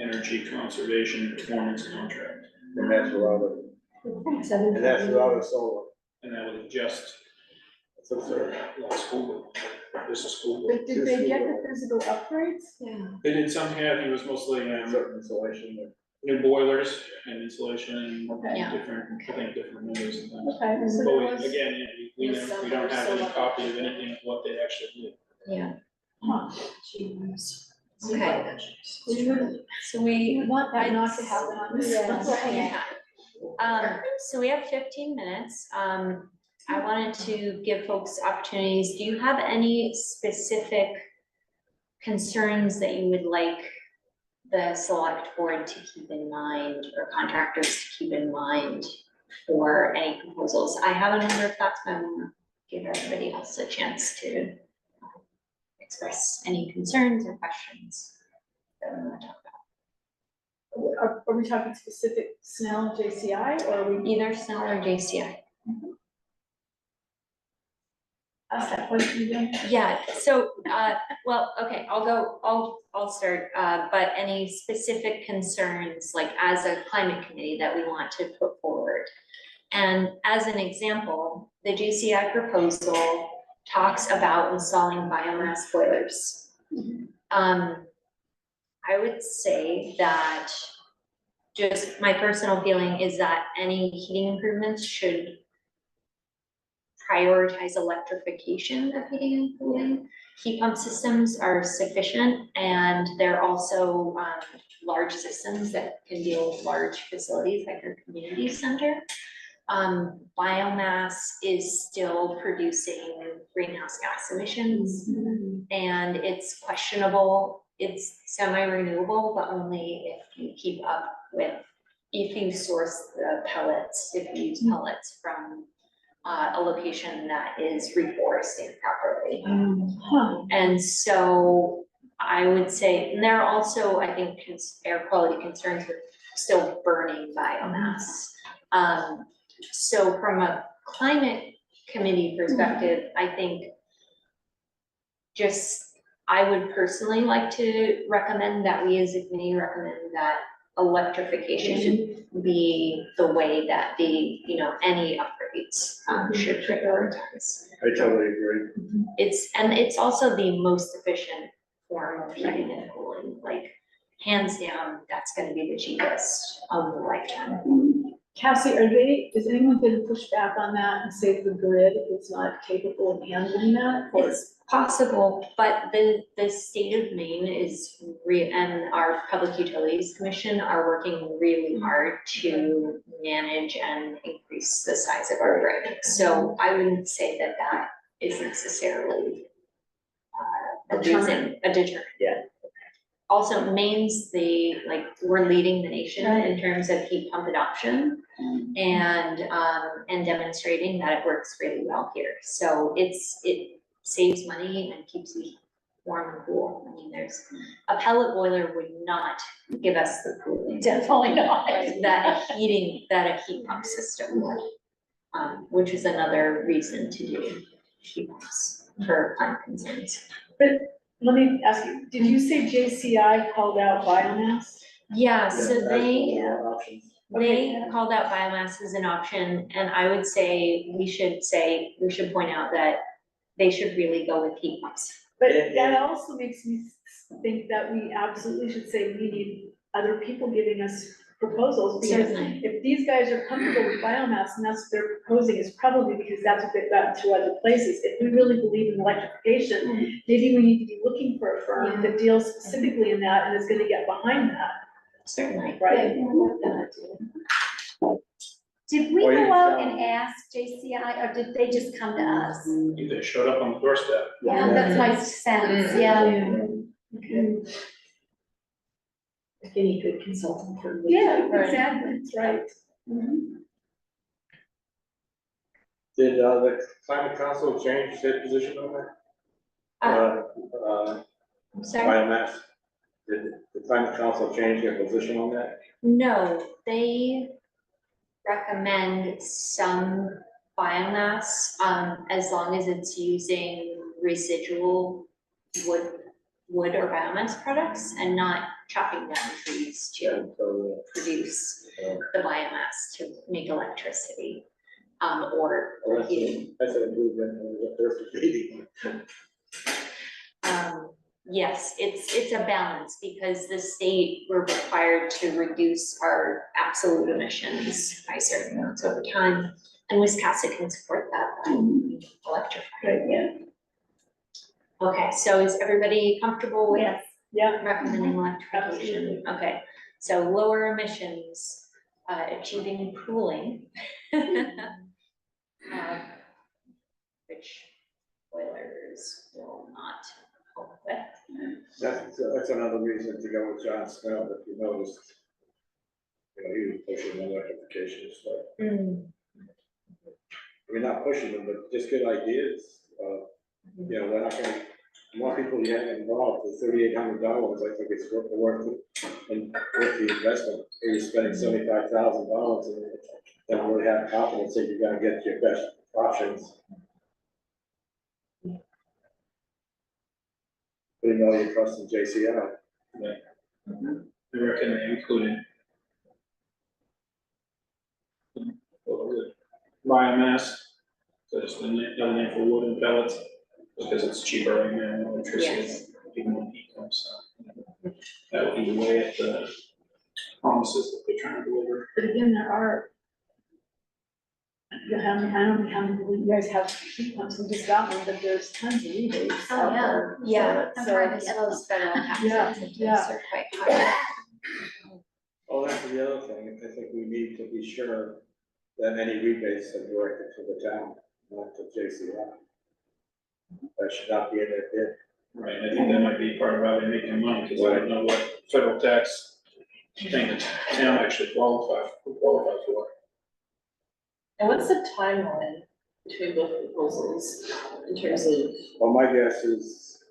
energy conservation performance contract, And that's without it, and that's without a solar. and that was just So, last school, this is school. but did they get the physical upgrades? Yeah. They did some heavy, it was mostly certain insulation, new boilers and insulation and Okay. Yeah. different, I think, different windows and things. Okay, so But there we, was, again, yeah, we Yes, never, we don't have any some- copy of anything of what they actually did. Yeah, Jeez. okay. So we. we want that not to happen on this. Yeah. So we have 15 minutes. I wanted to give folks opportunities. Do you have any specific concerns that you would like the select board to keep in mind or contractors to keep in mind for any proposals? I have a number of thoughts, but I'm gonna give everybody else a chance to express any concerns or questions that we want to talk about. Are we talking specific Snell, JCI, or are we Either Snell or JCI. ask that question again? Yeah, so, well, okay, I'll start, but any specific concerns, like as a climate committee that we want to put forward? And as an example, the GCI proposal talks about installing biomass boilers. I would say that just my personal feeling is that any heating improvements should prioritize electrification of heating and cooling. Heat pump systems are sufficient, and they're also large systems that can deal with large facilities like our community center. Biomass is still producing greenhouse gas emissions, and it's questionable. It's semi-renewable, but only if you keep up with, if you source the pellets, if you use pellets from a location that is reforested properly. And so I would say, and there are also, I think, air quality concerns with still burning biomass. So from a climate committee perspective, I think I would personally like to recommend that we as a committee recommend that electrification should be the way that any upgrades should prioritize. I totally agree. It's also the most efficient form of heating and cooling, like hands down, that's gonna be the cheapest of the lifetime. Cassie, is anyone gonna push back on that and say the grid is not capable of handling that? Or It's possible, but the state of Maine and our Public Utilities Commission are working really hard to manage and increase the size of our grid. So I wouldn't say that is necessarily a deterrent. Yeah. Also, Maine's we're leading the nation in terms of heat pump adoption and demonstrating that it works really well here. So it saves money and keeps you warm and cool. I mean, a pellet boiler would not give us the cooling. Definitely not. That a heat pump system would, which is another reason to do heat pumps for climate concerns. let me ask you, did you say JCI called out biomass? Yeah, so they Okay. called out biomass as an option, and I would say we should point out that they should really go with heat pumps. But that also makes me think that we absolutely should say we need other people giving us proposals. Because Certainly. if these guys are comfortable with biomass and that's what they're proposing, it's probably because that's what they've gotten through other places. If we really believe in electrification, maybe we need to be looking for a firm that deals specifically in that and is gonna get behind that, Certainly. right? Did we go out and ask JCI, or did they just come to us? I think they showed up on the doorstep. Yeah, that's my sense, yeah. Okay. Like any good consultant firm. Yeah, Right. exactly. That's right. Did the climate council change their position on that? I'm sorry. Biomass, did the climate council change their position on that? No, they recommend some biomass, as long as it's using residual wood or biomass products and not chopping down trees to So, produce the biomass to make electricity, or heating. that's an improvement over the first meeting. Yes, it's a balance because the state, we're required to reduce our absolute emissions by certain amounts over time. And Wiscasset can support that by electrifying. Yeah. Okay, so is everybody comfortable with Yeah. recommending electrification? Okay, so lower emissions, achieving cooling. Which boilers will not help with. That's another reason to go with John Snow, if you noticed. He was pushing electrification stuff. I mean, not pushing them, but just good ideas. We're not gonna, the more people you have involved, the $3,800, I think it's worth it. And with the investment, you're spending $75,000 and then really have confidence that you're gonna get your best options. Putting all your trust in JCI. I reckon they included biomass, so just another name for wood and pellets, because it's cheaper right now than electricity, Yes. even when heat comes, so. That would be way at the promises that they're trying to deliver. But again, I don't know how many you guys have heat pumps, we just got one, but there's tons of rebates Oh, out yeah, there. yeah, So- I'm trying to get those federal Yeah, tax incentives yeah. are quite high. Oh, that's the other thing, I think we need to be sure that any rebates are directed to the town, not to JCI. That should not be in their bid. Right, and I think that might be part of how they make their money, because I don't know what federal tax thing the town actually qualify for. And what's the timeline between both proposals in terms of, Well, my guess is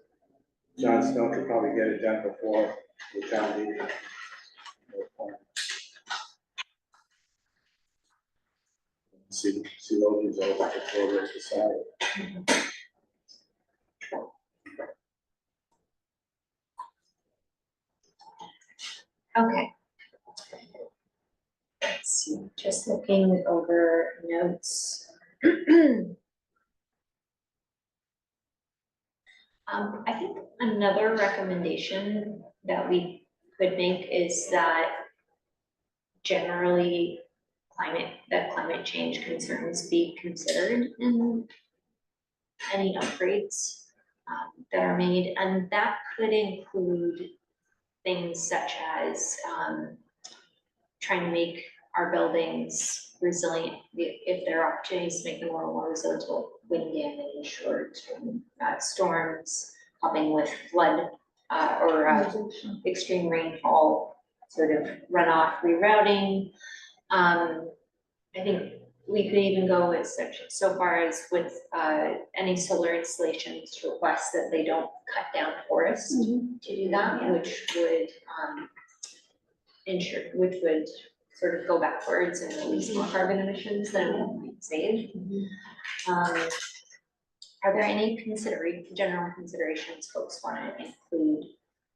John Snow could probably get it done before the town meeting. See those results before they decide. Okay. Let's see, just looking over notes. I think another recommendation that we could make is that generally climate change concerns be considered in any upgrades that are made, and that could include things such as trying to make our buildings resilient, if there are opportunities to make them a little more resilient to wind damage or to storms, helping with flood or extreme rainfall, sort of runoff rerouting. I think we could even go as so far as with any solar installations to request that they don't cut down forest to do that, which would which would sort of go backwards and release more carbon emissions than we'd save. Are there any general considerations folks want to include?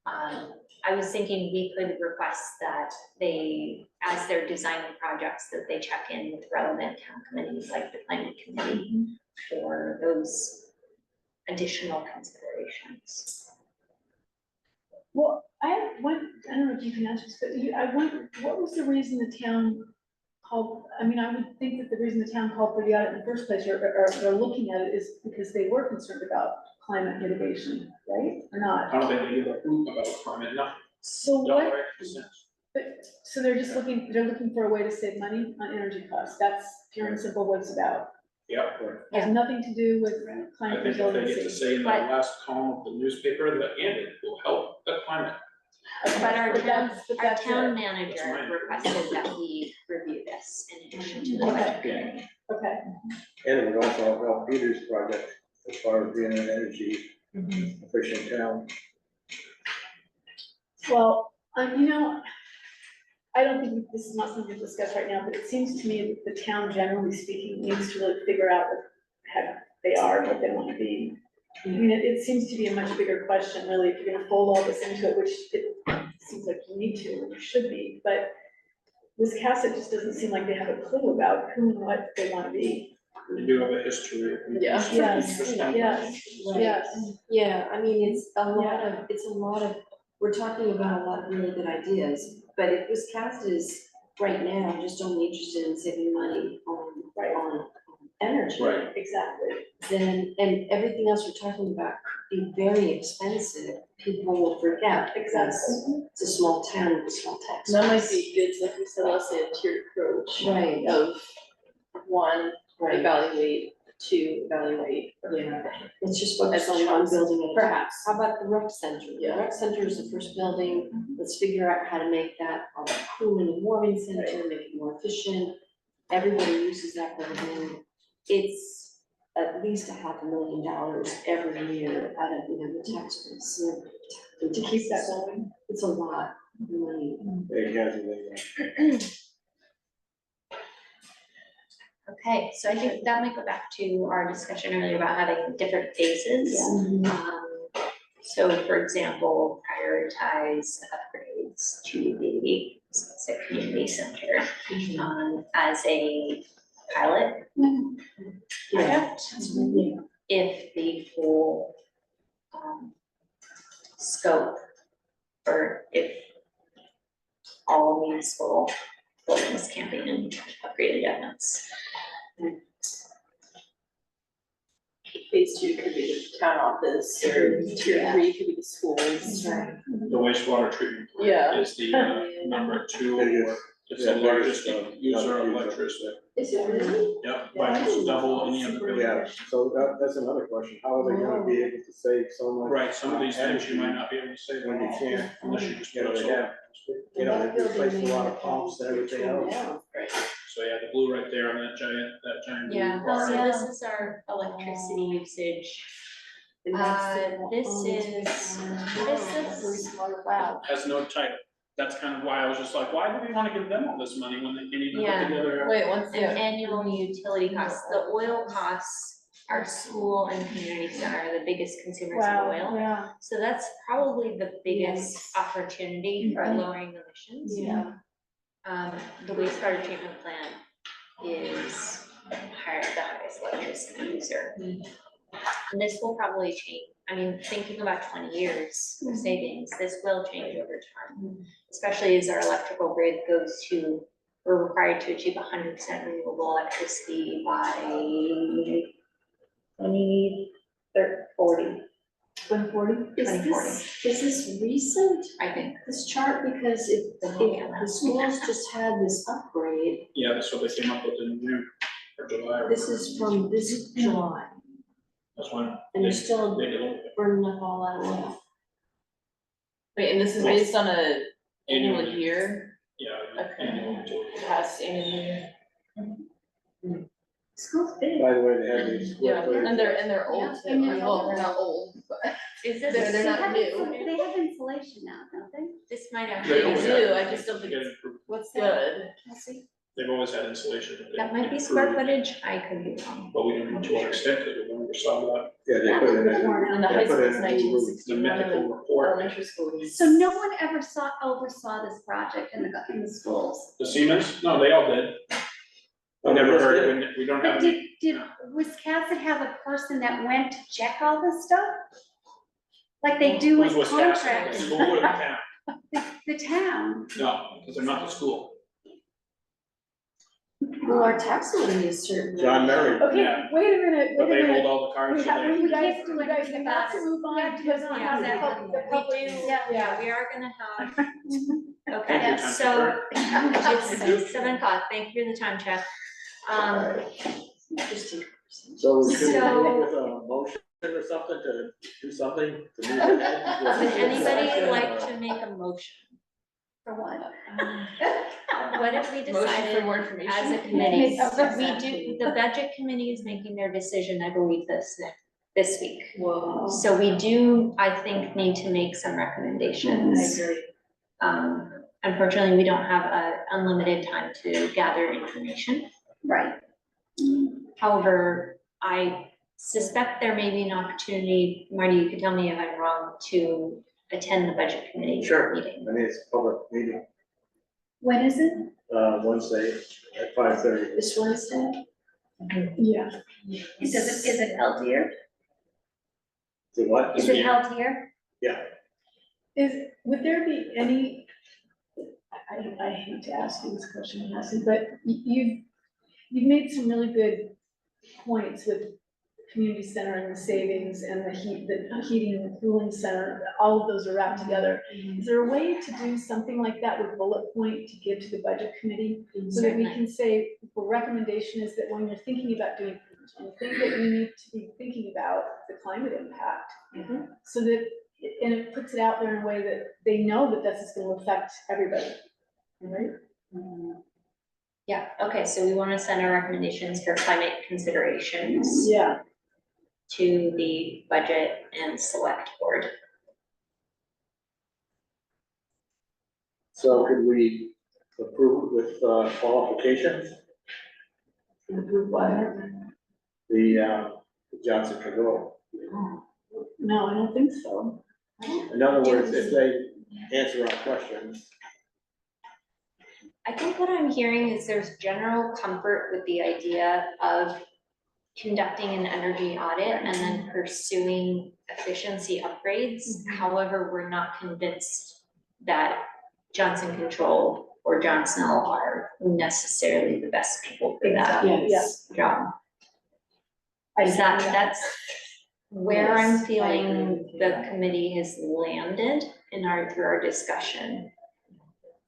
I was thinking we could request that they, as they're designing projects, that they check in with relevant town committees like the climate committee for those additional considerations. Well, I have one, I don't know if you can answer this, but I wonder, what was the reason the town called, I mean, I would think that the reason the town called for the audit in the first place, or they're looking at it, is because they were concerned about climate mitigation, right, or not? I don't think they give a hoot about climate, nothing. So Don't what, worry, percent. so they're just looking for a way to save money on energy costs, that's pure and simple what it's about. Yeah, Has nothing to do with I climate think if they get to resiliency. say in the last column of the newspaper that, and it will help the climate. But our that's town it. manager That's mine. requested that we review this in addition to the budget committee. Okay, And it would also help Peter's project as far as being an energy efficient town. well, I don't think this is not something to discuss right now, but it seems to me that the town, generally speaking, needs to really figure out what the heck they are, what they want to be. I mean, it seems to be a much bigger question, really, if you're gonna fold all this into it, which it seems like you need to, or you should be, but Wiscasset just doesn't seem like they have a clue about who and what they want to be. We do have a history of. Yeah. Yes, yes, yes. Yeah, I mean, it's a lot of, we're talking about a lot of really good ideas, but if Wiscasset is right now just only interested in saving money on energy. Right. Exactly. Then, and everything else we're talking about could be very expensive, people will forget, because it's a small town with a small tax. that might base. be good, like we said, let's say a tiered approach Right, of one, right, evaluate, two, evaluate. yeah, let's just focus As on one chunks, building at a time. perhaps. How about the rec center? The Yeah. rec center is the first building, let's figure out how to make that a cooling and warming center, make it more efficient. Everybody uses that building, it's at least $500,000 every year out of, the tax base. To keep that going. It's a lot of money. It has Okay, so I think that might go back to our discussion earlier about having different phases. So for example, prioritize upgrades to the community center as a pilot project. If the full scope, or if all municipal buildings can be upgraded at once. Phase 2 could be the town office, or tier 3 could be the schools. Right. The wastewater treatment plant Yeah. is the number 2, Biggest, or it's the yeah, largest biggest, user of user. electricity. Is it really? Yep, by almost double any other building. Yeah, so that's another question, how are they gonna be able to save so much? Right, some of these things you might not be able to save When you all, can't, unless you just you put know, up they solar. have, you know, That they replace building a lot may of have pumps and everything torn else. down. So yeah, the blue right there on that giant blue Yeah, bar. so this is our electricity usage. And that's the- This oh, is, what is this? Wow. Has no title. That's kind of why I was just like, why do we wanna give them all this money when they can't even put Yeah. together? Wait, what's An the, annual utility costs, the oil costs, our school and community center are the biggest consumers of Wow, oil. yeah. So that's probably the biggest Yes. opportunity for Right. lowering emissions. Yeah. The wastewater treatment plant is the highest electricity user. And this will probably change, I mean, thinking about 20 years of savings, this will change over time. Especially as our electrical grid goes to, we're required to achieve 100% renewable electricity by 2040, 140? Is 2040, is this recent, I think. this chart, because if the schools just had this upgrade, Yeah, that's what they came up with in June or July. or this whatever. is from this July, That's when. and they- they're still they did it. burning up all that oil. wait, and this is based on a annual Annually. year, Yeah. Okay. annual utility. past annual year? School's big. By the way, they have these Yeah, square footage. and they're old Yeah, too, and they're well, old. they're not old, but Is they're this, not new. They have insulation now, don't they? this might They actually, always do, have- I just don't think get it's- improved. What's good? They've always had insulation. but they that might be square improved, footage, I could be wrong. But we don't know to what extent, because we never saw that. Yeah, they put it in. And the they high put it school's in a new roof. The 1961, and mythical the report, elementary school is. So no one ever oversaw this project in the schools. the Siemens, no, they all did. I never heard, we don't have But any. did Wisconsin have a person that went to check all this stuff? Like they do Who's with Wisconsin, the contracts, school or the town? the town. No, because they're not the school. Well, our tax money is certainly. John Merrick. Okay, Yeah. wait a minute, But wait a they hold minute. all the cards, We so have, they. you guys, can't do you guys, anything we have about to it. move on We have to because move we on. have the Exactly. the public, Yeah, we are gonna have, Thank you, okay, time so checker. it's 7 o'clock, thank you for the time check. Interesting. So should we So- come up with a motion or something to do something to move ahead? Would anybody like to make a motion? For what? What if we Motion for decided more information? as a committee, Make- we do, the budget committee is making their decision, I believe, this week. Whoa. So we do, I think, need to make some recommendations. Unfortunately, we don't have unlimited time to gather information. Right. However, I suspect there may be an opportunity, Marty, you could tell me if I'm wrong, to attend the budget committee Sure. meeting. I mean, it's a public meeting, When is it? Wednesday at 5:30. This Wednesday? yeah. Is it held here? So what? Is it held here? Yeah, Would there be any, I hate to ask you this question, Hassan, but you've made some really good points with community center and the savings and the heating and cooling center, all of those are wrapped together. Is there a way to do something like that with bullet point to give to the budget committee? So that we Certainly. can say, the recommendation is that when you're thinking about doing the thing that you need to be thinking about, the climate impact. So that, and it puts it out there in a way that they know that this is gonna affect everybody, right? Yeah, okay, so we want to send our recommendations for climate considerations Yeah. to the budget and select board. so could we approve with qualifications, Improve what? the Johnson Control? No, I don't think so. In other words, if they answer our questions, I think what I'm hearing is there's general comfort with the idea of conducting an energy audit and then pursuing efficiency upgrades. However, we're not convinced that Johnson Control or John Snell are necessarily the best people for that Yes. job. I Is that, agree. that's where I'm Yes, I agree feeling with you. the committee has landed through our discussion.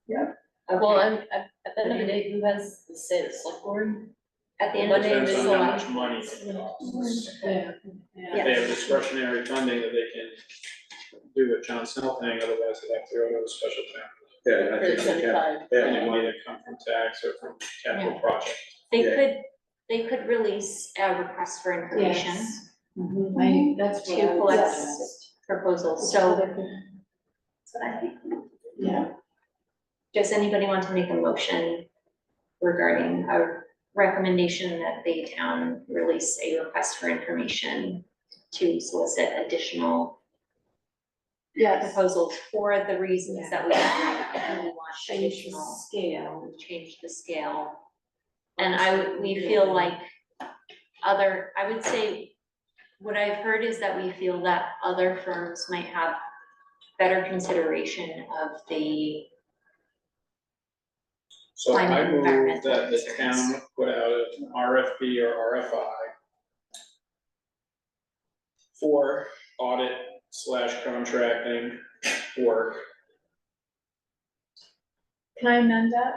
Yep. Well, Okay, at the end of the day, who has the say, the select board? at the end of the day, Depends the on how select. much money. If Yeah. they have discretionary funding that they can do what John Snell thing, otherwise they have to go to a special town. Yeah, I For the think they can. 75. Yeah, And it you might might- either come from tax or from capital project. Yeah. They could release a request for information Yes. That's what to I would collect suggest. proposals, so So, that's what I think. Yeah. Does anybody want to make a motion regarding a recommendation that the town release a request for information to solicit additional yes, proposals for the reasons that we have, we want Change the additional, scale. change the scale. And we feel like I would say, what I've heard is that we feel that other firms might have better consideration of the, So I Climate and move environmental that the concerns. town put out an RFP or RFI for audit / contracting work, can I amend that?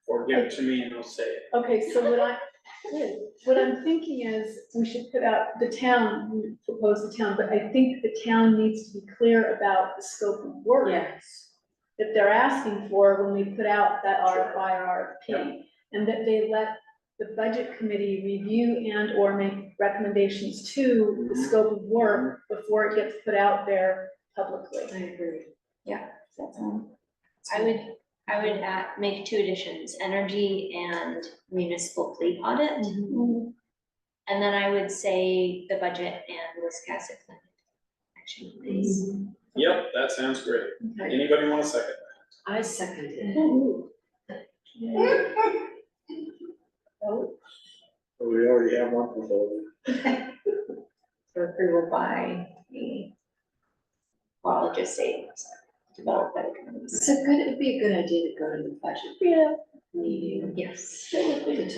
or give it to me and I'll say it. Okay, so what I'm thinking is, we should put out the town, we propose the town, but I think the town needs to be clear about the scope of work Yes. that they're asking for when we put out that RFI or RFP. And that they let the budget committee review and or make recommendations to the scope of work before it gets put out there publicly. I agree. I would make two additions, energy and municipal fleet audit. And then I would say the budget and Wiscasset climate action plans. Yep, that sounds great. Okay. Anybody want a second? I second it. Well, we already have one proposal. For approval by well, I'll just say developed by the committees. It'd be a good idea to go to the budget meeting. Yes. To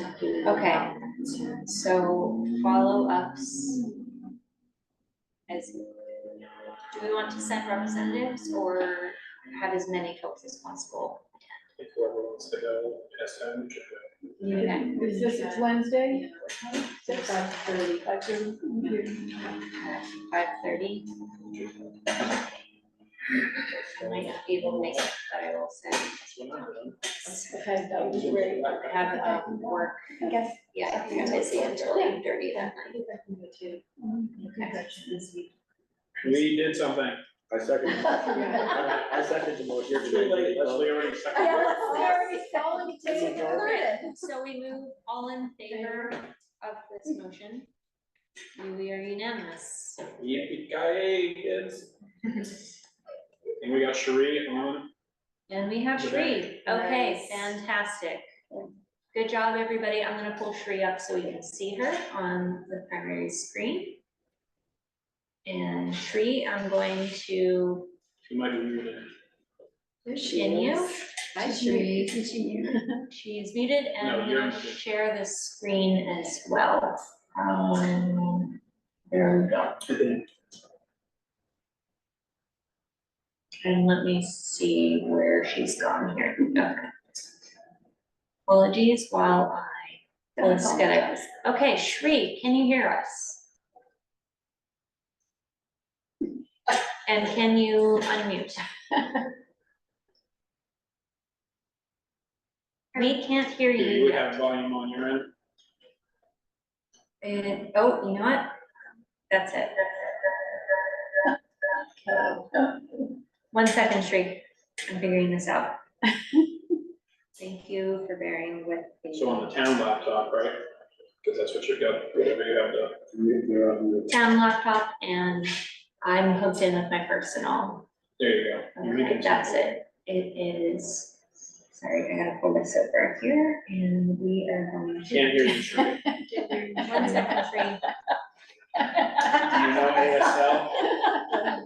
talk to them Okay. about the concerns. So follow-ups as, do we want to send representatives or have as many folks as possible? If whoever wants to go, has time to go. Okay. Is this, it's Wednesday? 5:30. 5:30. 5:30. I might not be able to make it, but I will send. That's when I'm done. Okay, that would be great. I have work, I guess. yeah, I'm busy until 8:30 that night. I think I can go too. Okay. We did something. I second. I second the motion. You're too late, Leslie already seconded. Okay, so we move all in favor of this motion. We are unanimous. Yippee-ki-yay, kids. And we got Sheree on. And we have Shree. Okay, fantastic. Good job, everybody. I'm gonna pull Shree up so we can see her on the primary screen. And Shree, I'm going to She might be muted. There she pin you. is. Hi, Sheree. She's muted and No, I'm you're gonna muted. share the screen as well. There we go. And let me see where she's gone here. Okay. Apologies while I pull this together. Okay, Shree, can you hear us? And can you unmute? We can't hear Do you you yet. have volume on your end? And, oh, you know what? That's it. 1 second, Shree. I'm figuring this out. Thank you for bearing with me. So on the town laptop, right? Because that's what you've got, whatever you have to. You're on mute. Town laptop and I'm hooked in with my personal. There you go. You Okay, can- that's it. It is, sorry, I gotta pull this over here and we are going to. Can't hear you, Sheree. 1 second, Shree. Do you know ASL?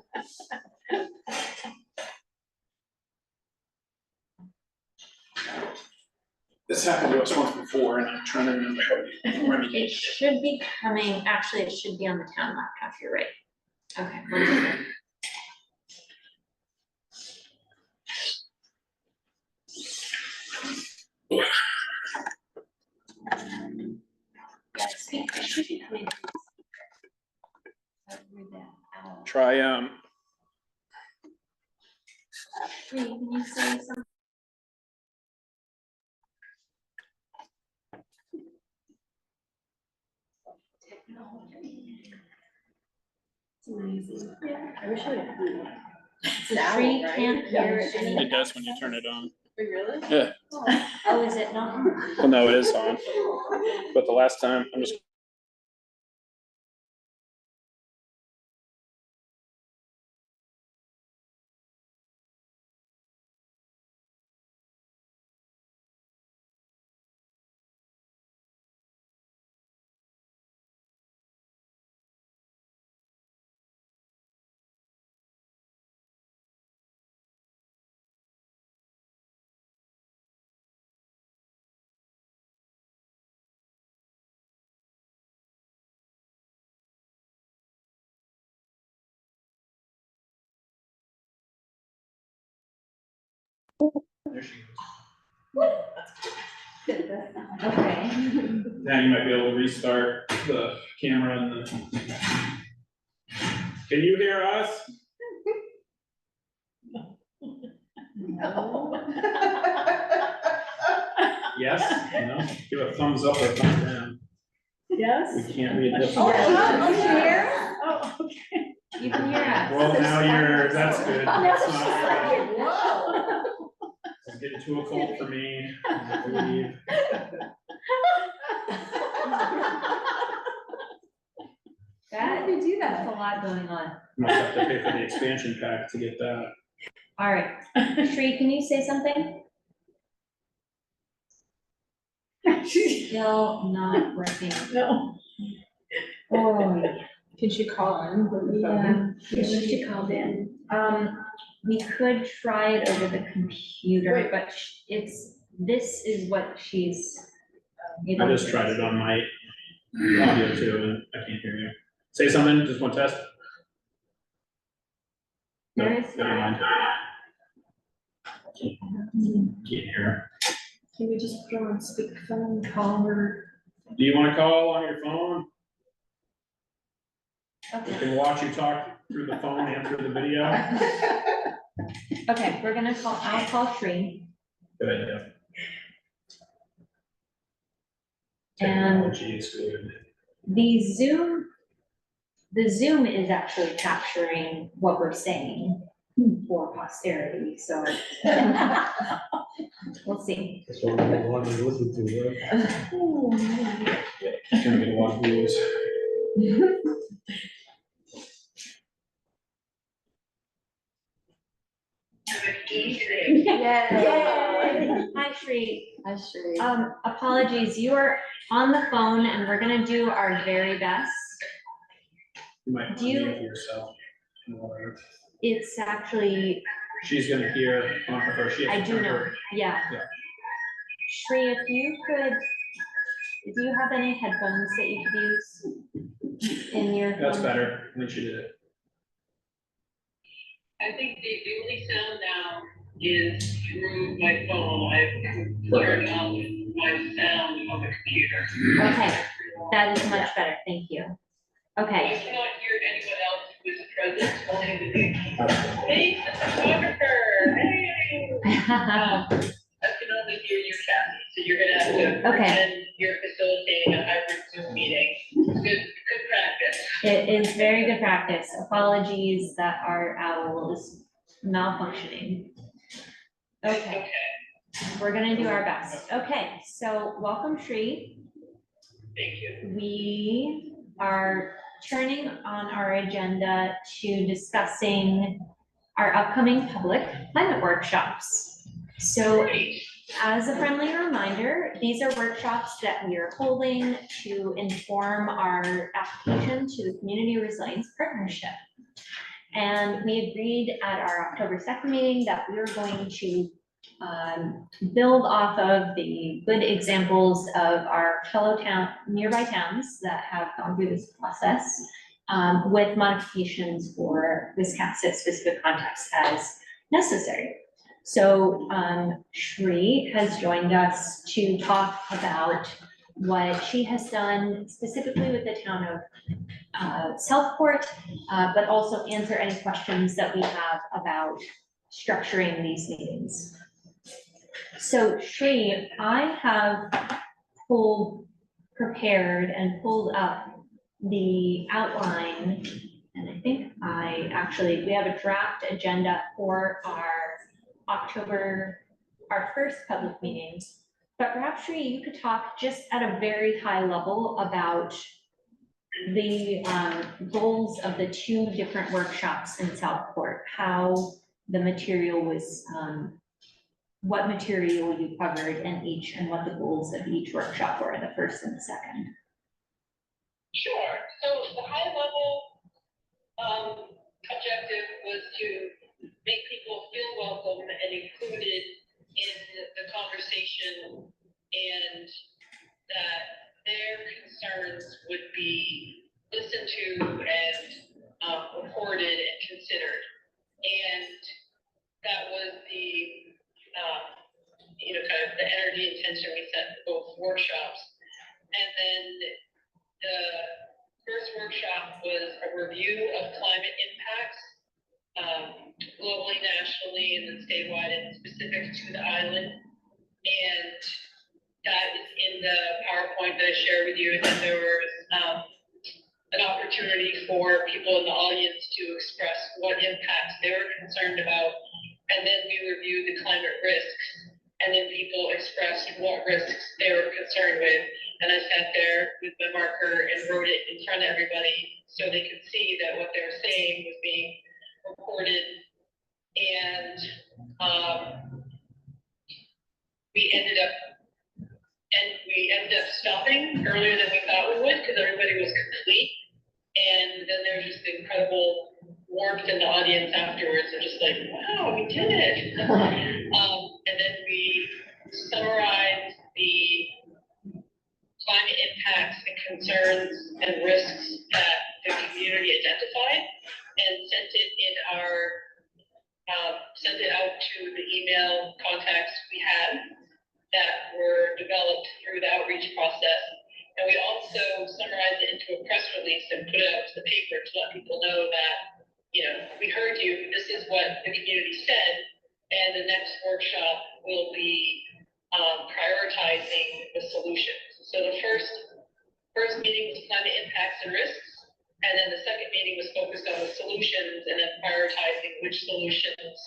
This happened to us once before, and I'm trying to remember how to remedy It should be coming, actually, it should be on the town laptop, you're right. Okay, one second. Yes, it should be coming. Where'd that out? Try, Wait, can you say something? It's amazing. I wish I had. The tree can't hear any. it does when you turn it on. Really? Yeah, Oh, is it not? well, no, it is on, but the last time, I'm just. There she goes. Okay. Now you might be able to restart the camera and the. Can you hear us? Yes? No? Give a thumbs up or a thumbs down. Yes? We can't read this. Oh, yeah. Oh, okay. You can hear us. Well, now that's good. That's not- Whoa. It's getting too occult for me. I believe. That, do you do that's a lot going on. Must have to pay for the expansion pack to get that. All right, Shree, can you say something? Still not working. No. Oh, Can she call in with the phone? yeah, she called in. We could try it over the computer, Wait. but this is what she's. I just tried it on my audio too, and I can't hear you. Say something, just one test. No, There is- never mind. Can't hear her. Can we just put her on speakerphone, call her? Do you want to call on your phone? We Okay, can watch you talk through the phone and through the video. okay, I'll call Shree. Good idea. And Technology is good. The Zoom is actually capturing what we're saying for posterity, so. We'll see. That's what we want to listen to, right? It's gonna get a lot of views. Yay! Hi, Shree. Hi, Sheree. Apologies, you are on the phone and we're gonna do our very best. You might Do you- unmute yourself. It's actually, She's gonna hear on her, she I has to do turn know, her. yeah. Yeah. Shree, if you could, do you have any headphones that you could use in your? That's phone? better, I think she did it. I think the only sound now is through my phone. I've cleared out my sound on the computer. Okay, that is much better, thank you. Okay. I cannot hear anyone else who is present, only the, hey, the photographer, hey. I can only hear you, Kathy, so you're gonna have to Okay. pretend you're facilitating a hybrid Zoom meeting. Good practice. It is very good practice. Apologies that our owl is malfunctioning. Okay, we're gonna do our best. Okay, so welcome, Shree. Thank you. We are turning on our agenda to discussing our upcoming public climate workshops. So as a friendly reminder, these are workshops that we are holding to inform our application to the Community Resilience Partnership. And we agreed at our October 2nd meeting that we were going to build off of the good examples of our nearby towns that have gone through this process, with modifications for Wisconsin specific context as necessary. So Shri has joined us to talk about what she has done specifically with the town of Southport, but also answer any questions that we have about structuring these meetings. So Shri, I have prepared and pulled up the outline, and I think we have a draft agenda for our first public meeting. But perhaps Shri, you could talk just at a very high level about the goals of the two different workshops in Southport, how the material was, what material you covered in each, and what the goals of each workshop were, the first and the second. Sure, so the high level objective was to make people feel welcome and included in the conversation, and that their concerns would be listened to and recorded and considered. And that was the kind of the energy intention we set for both workshops. And then the first workshop was a review of climate impacts, globally, nationally, and then statewide, and specific to the island. And that is in the PowerPoint that I shared with you. And then there was an opportunity for people in the audience to express what impacts they were concerned about. And then we reviewed the climate risks. And then people expressed what risks they were concerned with. And I sat there with my marker and wrote it in front of everybody so they could see that what they were saying was being recorded. And we ended up stopping earlier than we thought we would, because everybody was complete. And then there was just incredible warmth in the audience afterwards, and just like, wow, we did it. And then we summarized the climate impacts and concerns and risks that the community identified, and sent it out to the email contacts we had that were developed through the outreach process. And we also summarized it into a press release and put it out to the paper to let people know that, we heard you, this is what the community said, and the next workshop will be prioritizing the solutions. So the first meeting was climate impacts and risks, and then the second meeting was focused on the solutions, and then prioritizing which solutions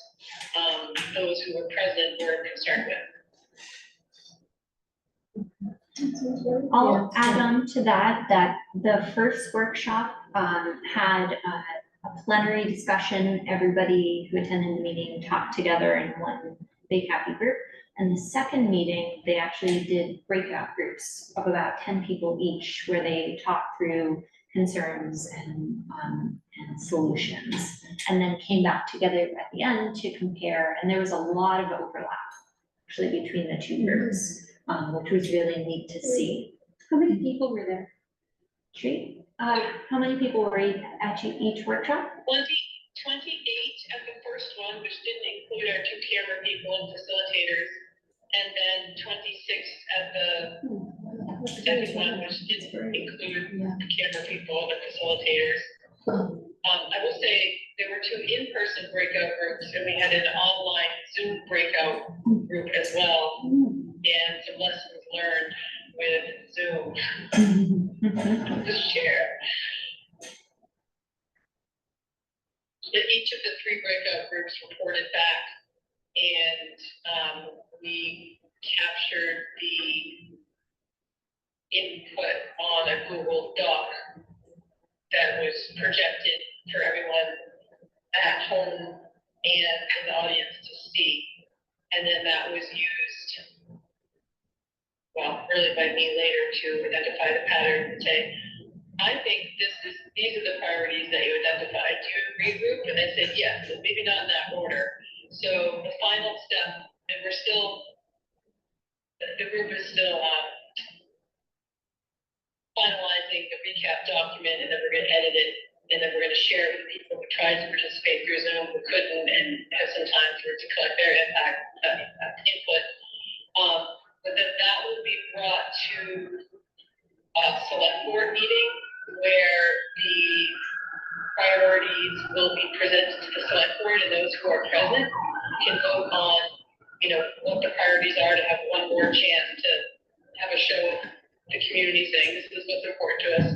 those who were present were concerned with. I'll add on to that the first workshop had a plenary discussion. Everybody who attended the meeting talked together in one big happy group. And the second meeting, they actually did breakout groups of about 10 people each, where they talked through concerns and solutions, and then came back together at the end to compare. And there was a lot of overlap actually between the two groups. Which was really neat to see. How many people were there? Shri, how many people were at each workshop? 28 at the first one, which didn't include our 2 camera people and facilitators, and then 26 at the second one, which didn't include the camera people and the facilitators. I will say there were 2 in-person breakout groups, and we had an online Zoom breakout group as well, and some lessons learned with Zoom to share. Each of the 3 breakout groups reported back, and we captured the input on a Google Doc that was projected for everyone at home and in the audience to see. And then that was used, well, really by me later to identify the pattern and say, I think these are the priorities that you identified. Do you agree, group? And I said, yes, but maybe not in that order. So the final step and we're still, the group is still, finalizing the recap document, and then we're gonna edit it, and then we're gonna share it with people who tried to participate through Zoom, who couldn't, and have some time to collect their input. But then that will be brought to a select board meeting where the priorities will be presented to the select board, and those who are present can vote on, what the priorities are, to have one more chance to have a show of the community saying, this is what's important to us.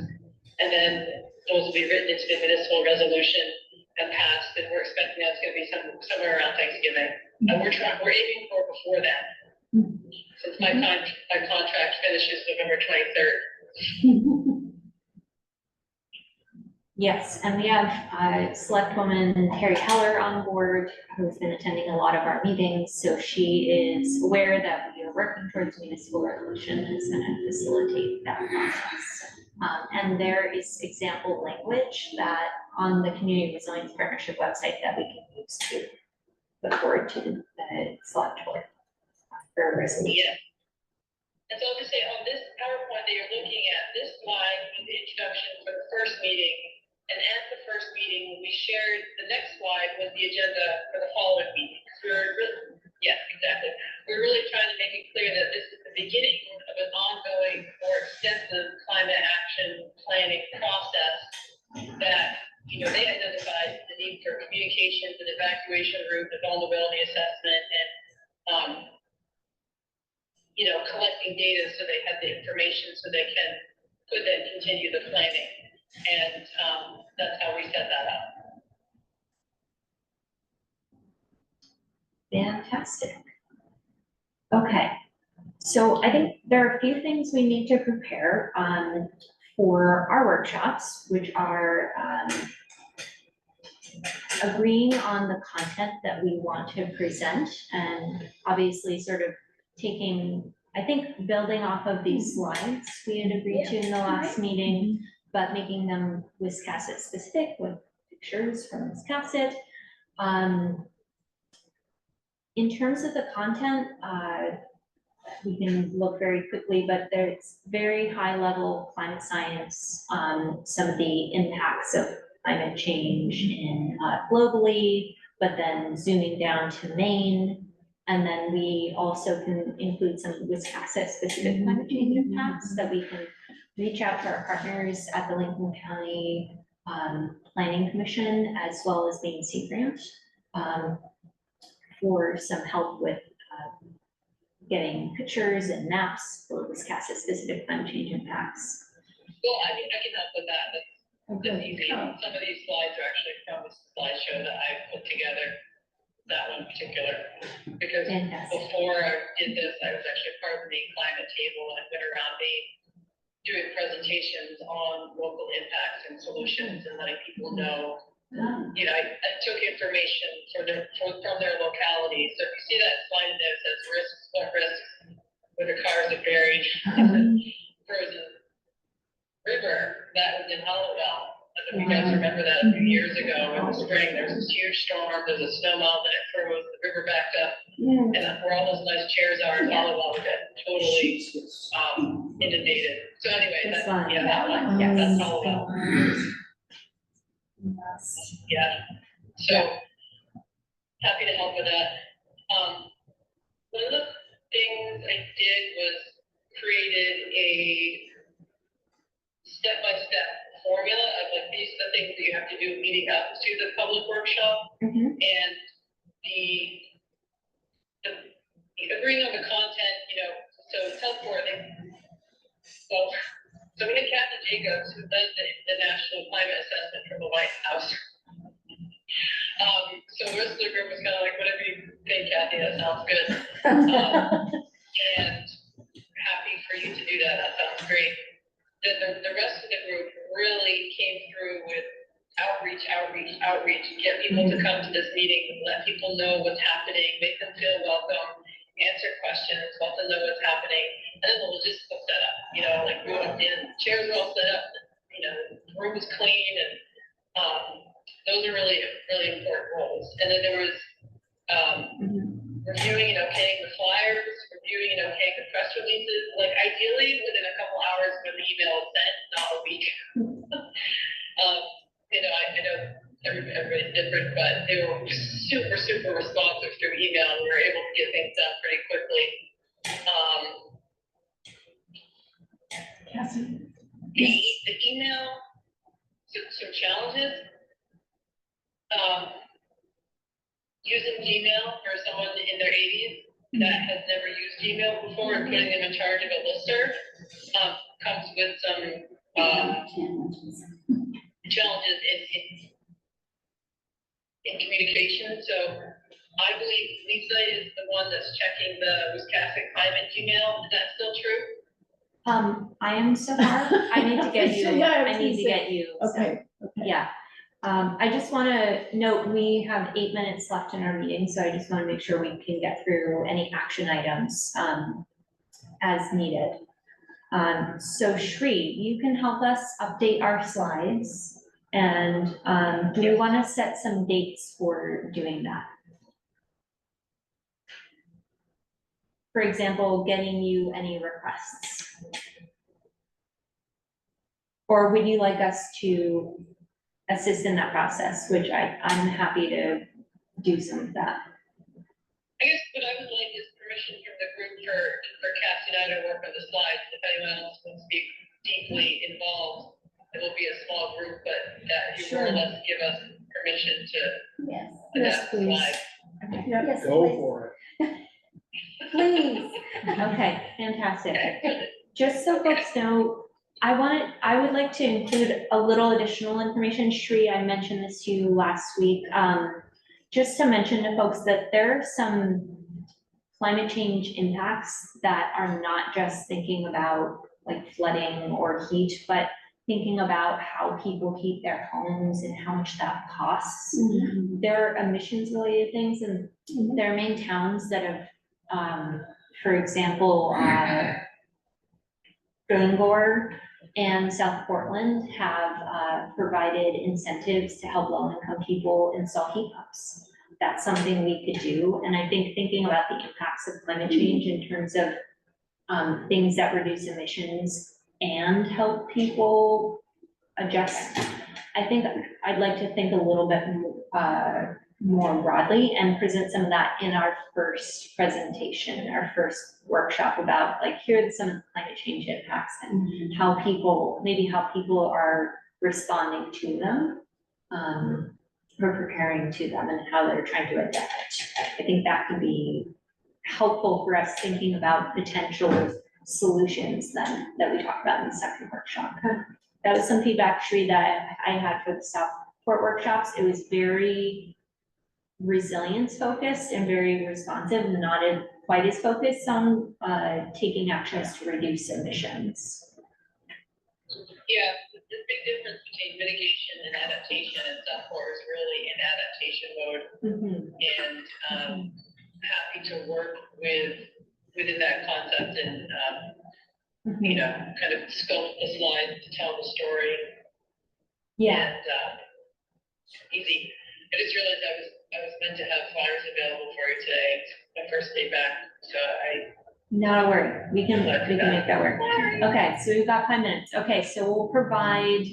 And then those will be written into the municipal resolution and passed, and we're expecting that's gonna be somewhere around Thanksgiving. And we're aiming for before that. Since my contract finishes November 23rd. Yes, and we have Selectwoman Terry Heller on board, who's been attending a lot of our meetings, so she is aware that we are working towards municipal resolution and is going to facilitate that process. And there is example language that on the Community Resilience Partnership website that we can use to put forward to the select board for resolution. Yeah. And so I'll just say on this PowerPoint that you're looking at, this slide was the introduction for the first meeting. And at the first meeting, we shared, the next slide was the agenda for the following meeting. Yes, exactly. We're really trying to make it clear that this is the beginning of an ongoing, more extensive climate action planning process that, they identified the need for communications and evacuation route, the vulnerability assessment, and, collecting data so they have the information so they could then continue the planning. And that's how we set that up. Fantastic. Okay, so I think there are a few things we need to prepare for our workshops, which are agreeing on the content that we want to present, and obviously sort of taking, I think, building off of these slides we had agreed to in the last meeting, but making them Wiscasset specific with pictures from Wiscasset. In terms of the content, we can look very quickly, but there's very high level climate science, some of the impacts of climate change in globally, but then zooming down to Maine. And then we also can include some Wiscasset specific climate change impacts that we can reach out to our partners at the Lincoln County Planning Commission, as well as Maine Sea Grant, for some help with getting pictures and maps for Wiscasset specific climate change impacts. Well, I can help with that. That's easy. Some of these slides are actually from a slideshow that I put together, that one particular. Because before I did this, I was actually part of the climate table and went around doing presentations on local impacts and solutions and letting people know. I took information from their locality. So if you see that slide that says risks, what risks, where the cars are buried in the frozen river, that was in Hollowell. I don't know if you guys remember that a few years ago in the spring. There was this huge storm, there's a snow melt that froze, the river backed up. And where all those nice chairs are in Hollowell got totally inundated. So anyway, that one. That's Hollowell. Yeah, so happy to help with that. One of the things I did was created a step-by-step formula of these are the things that you have to do leading up to the public workshop. And the agreeing on the content, so it's helpful, I think. So we had Captain Jacobs, who does the National Climate Assessment from the White House. So the rest of the group was kind of like, whatever you think, Kathy, that sounds good. And happy for you to do that. That sounds great. The rest of the group really came through with outreach, get people to come to this meeting, let people know what's happening, make them feel welcome, answer questions, let them know what's happening, and then the logistical setup, we walked in, chairs are all set up, the room is clean, and those are really, really important roles. And then there was reviewing, paying flyers, reviewing and okaying the press releases, like ideally within a couple hours when the email is sent, not a week. I know everybody's different, but they were super, super responsive through email. We were able to get things done pretty quickly. The email, some challenges. Using Gmail for someone in their 80s that has never used Gmail before and putting them in charge of a listserv comes with some challenges in communication. So I believe Lisa is the one that's checking the Wisconsin climate Gmail. Is that still true? I am so far, I need to get you, Yeah, I need to get you, so, Okay. yeah. I just wanna note, we have 8 minutes left in our meeting, so I just wanna make sure we can get through any action items, as needed. So Shri, you can help us update our slides, and, do we wanna set some dates for doing that? For example, getting you any requests? Or would you like us to assist in that process, which I'm happy to do some of that. I guess what I would like is permission from the group for Cassie and I to work on the slides. If anyone else wants to be deeply involved, it will be a small group, but that you more or less give us permission to Yes. adapt the slides. Yes, Go please. for it. Please. Okay, fantastic. Just so folks know, I would like to include a little additional information. Shri, I mentioned this to you last week. Just to mention to folks that there are some climate change impacts that are not just thinking about like flooding or heat, but thinking about how people heat their homes and how much that costs. There are emissions related things, and there are main towns that have, for example, Bangor and South Portland have provided incentives to help low-income people install heat pumps. That's something we could do, and I think thinking about the impacts of climate change in terms of things that reduce emissions and help people adjust. I think I'd like to think a little bit more broadly and present some of that in our first presentation, our first workshop about like, here are some of the climate change impacts and how people are responding to them, or preparing to them and how they're trying to adapt. I think that could be helpful for us thinking about potential solutions then that we talked about in the second workshop. That was some feedback, Shri, that I had for the Southport workshops. It was very resilience focused and very responsive, not quite as focused on taking actions to reduce emissions. Yeah, the big difference between mitigation and adaptation in Southport is really in adaptation mode. And happy to work within that concept and kind of scope the slides to tell the story. Yeah. And easy. I just realized I was meant to have flyers available for you today. It's my first day back, so Not a worry, we can make that work. Okay, so we've got 5 minutes. Okay, so we'll provide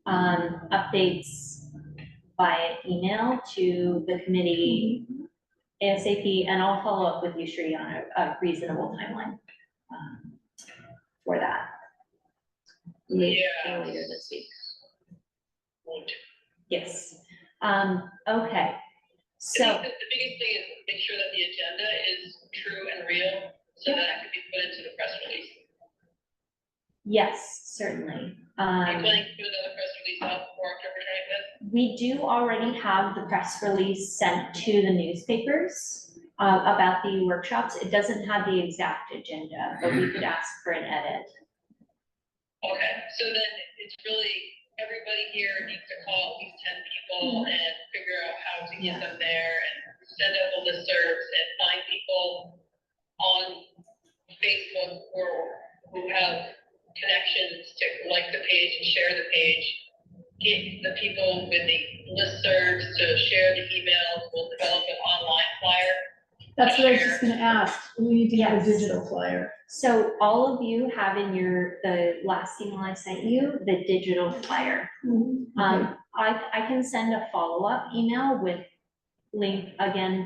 updates by email to the committee ASAP, and I'll follow up with you, Shri, on a reasonable timeline for that. Later this week. Yes. Okay. So the biggest thing is make sure that the agenda is true and real, so that it can be put into the press release. yes, certainly. Are you planning to do another press release out before October 25th? We do already have the press release sent to the newspapers about the workshops. It doesn't have the exact agenda, but we could ask for an edit. Okay, so then it's really, everybody here needs to call at least 10 people and figure out how to get them there and send out the listservs and find people on Facebook or who have connections to like the page and share the page. Get the people with the listservs to share the emails. We'll develop an online flyer That's what I was just gonna ask, we need to have a Yes. digital flyer. So all of you have in the last email I sent you, the digital flyer. I can send a follow-up email with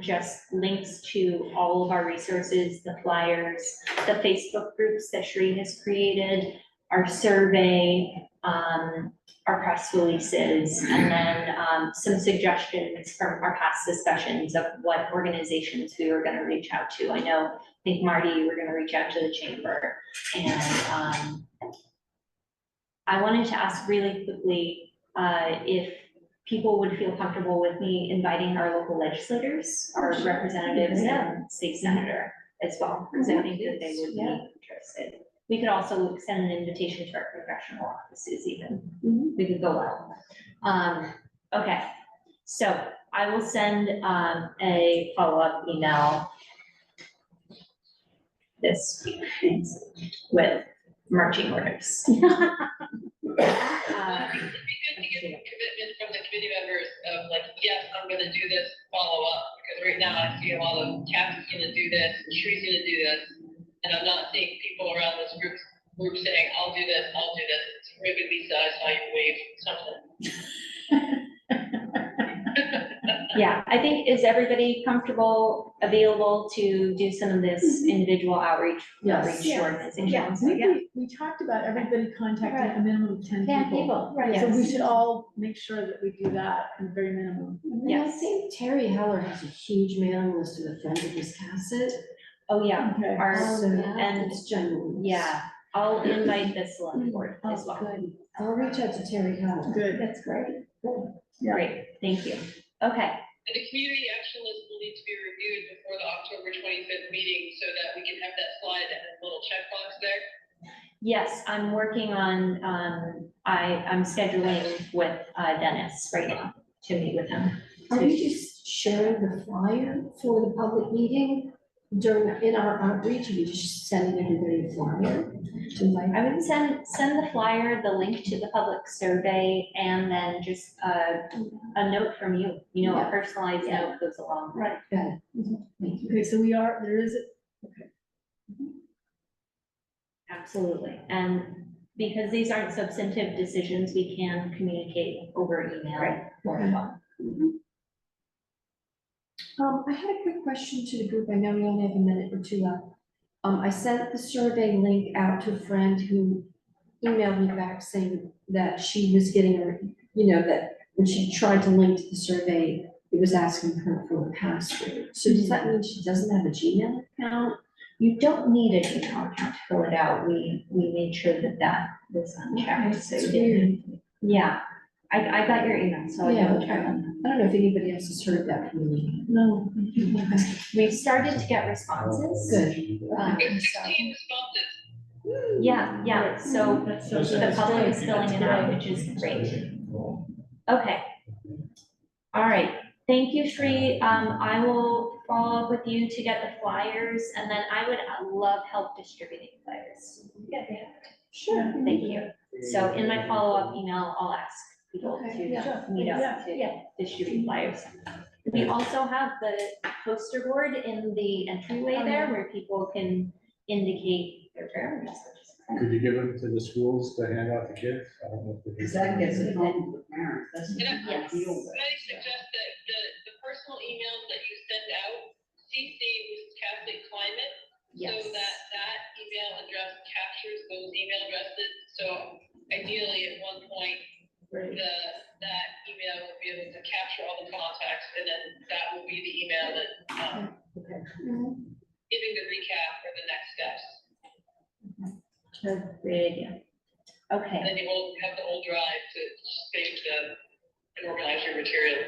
just links to all of our resources, the flyers, the Facebook groups that Sheree has created, our survey, our press releases, and then, some suggestions from our past discussions of what organizations we were gonna reach out to. I think Marty, you were gonna reach out to the chamber, and, I wanted to ask really quickly, if people would feel comfortable with me inviting our local legislators, our representatives and state senator as well, because I think that they would be interested. We could also send an invitation to our congressional offices even. We could go out. Okay, so I will send, a follow-up email this week with marching orders. It'd be good to get a commitment from the committee members of like, yes, I'm gonna do this, follow up, because right now I see a lot of Kathy's gonna do this, and Shree's gonna do this, and I'm not seeing people around this group saying, I'll do this, it's really Lisa, I saw you wave something. Yeah, I think, is everybody comfortable, available to do some of this individual outreach for organizations? We talked about everybody contacting a minimum of 10 people. right. So we should all make sure that we do that at the very minimum. Yeah, I think Terry Heller has a huge mailing list of the Friends of Wisconsin. Oh, yeah, Okay. our, So and, it's general. yeah, I'll invite the select board as well. Good. I'll reach out to Terry Heller. Good. That's great. Yeah. Great, thank you. Okay, And the community action list will need to be reviewed before the October 25th meeting, so that we can have that slide that has a little checkbox there. yes, I'm working on, I'm scheduling with Dennis right now to meet with him. Are we just sharing the flyer for the public meeting in our outreach? Are we just sending everybody a flyer? I would send the flyer, the link to the public survey, and then just a note from you, a personalized note goes along. Right. Got it. Thank you. Okay, so there is, Absolutely, and because these aren't substantive decisions, we can communicate over email. I had a quick question to the group. I know we only have a minute or two left. I sent the survey link out to a friend who emailed me back saying that she was getting her, that when she tried to link to the survey, it was asking her for a password. So does that mean she doesn't have a Gmail account? You don't need a Gmail account to fill it out. We made sure that was unchecked, so you didn't. Yeah, I got your email, so I Yeah, double checked on that. I don't know if anybody else has heard that from me. no. We've started to get responses. Good. There's So, 16 responses. yeah, so That's so the good. public is filling it out, which is great. Okay. All right, thank you, Shree. I will follow up with you to get the flyers, and then I would love help distributing flyers. Sure. Thank you. So in my follow-up email, I'll ask people Okay, to meet up to distribute flyers. We also have the poster board in the entryway there where people can indicate their preferences. Could you give them to the schools to hand out to kids? I don't know if they- Because that gets it home to the parents, that's And I Yes. ideal. Can I suggest that the personal emails that you send out, CC Wisconsin Climate, so Yes. that email address captures those email addresses. So ideally, at one point, that email will be able to capture all the contacts, and then that will be the email that, giving the recap for the next steps. Great idea. Okay. And then you will have the whole drive to save and organize your materials.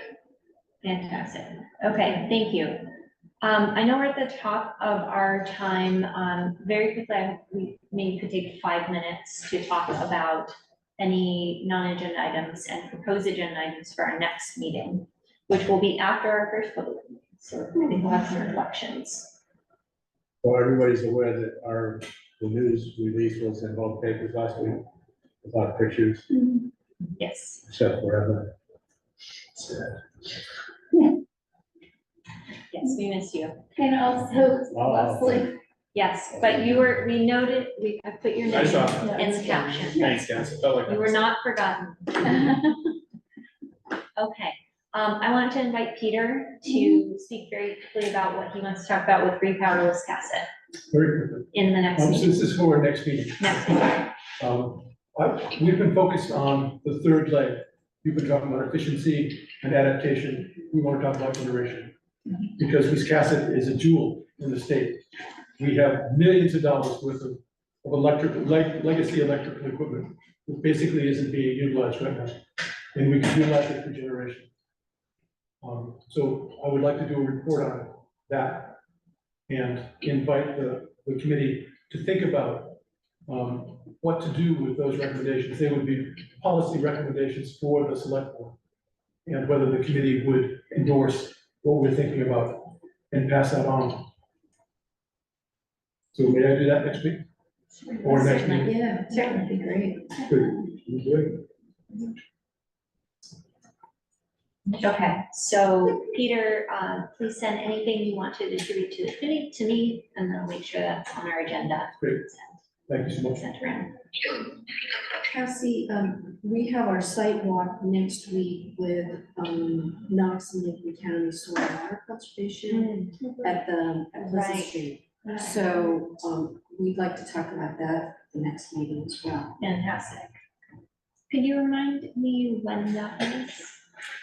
Fantastic. Okay, thank you. I know we're at the top of our time. Very quickly, we maybe could take 5 minutes to talk about any non-agenda items and proposed agenda items for our next meeting, which will be after our first public meeting. So I think we'll have some reflections. Well, everybody's aware that the news release was in both papers last week, with a lot of pictures, Yes. except for Evan. Yeah. Yes, we miss you. And also Wow. Leslie. Yes, but we noted, I put your I saw name that. in the caption. Thanks, guys, I felt like. You were not forgotten. Okay, I want to invite Peter to speak very quickly about what he wants to talk about with repowerless Cassett Very quickly. in the next So meeting. this is for our next meeting. Next meeting. We've been focused on the third leg. You've been talking about efficiency and adaptation. We want to talk about generation. Because Wiscasset is a jewel in the state. We have millions of dollars worth of legacy electrical equipment that basically isn't being utilized right now. And we can utilize it for generation. So I would like to do a report on that and invite the committee to think about what to do with those recommendations. They would be policy recommendations for the select board. And whether the committee would endorse what we're thinking about and pass that on. So may I do that next week? Or next Certainly. meeting? Yeah, certainly be great. Good. Okay, so Peter, please send anything you want to distribute to the committee to me, and then I'll make sure that's on our agenda. Great. Thank you so much. Sent around. Cassie, we have our site walk next week with, Knox and Lincoln County Soil and Water Conservation at Pleasant Right. Street. So, we'd like to talk about that at the next meeting as well. Fantastic. Could you remind me when that is?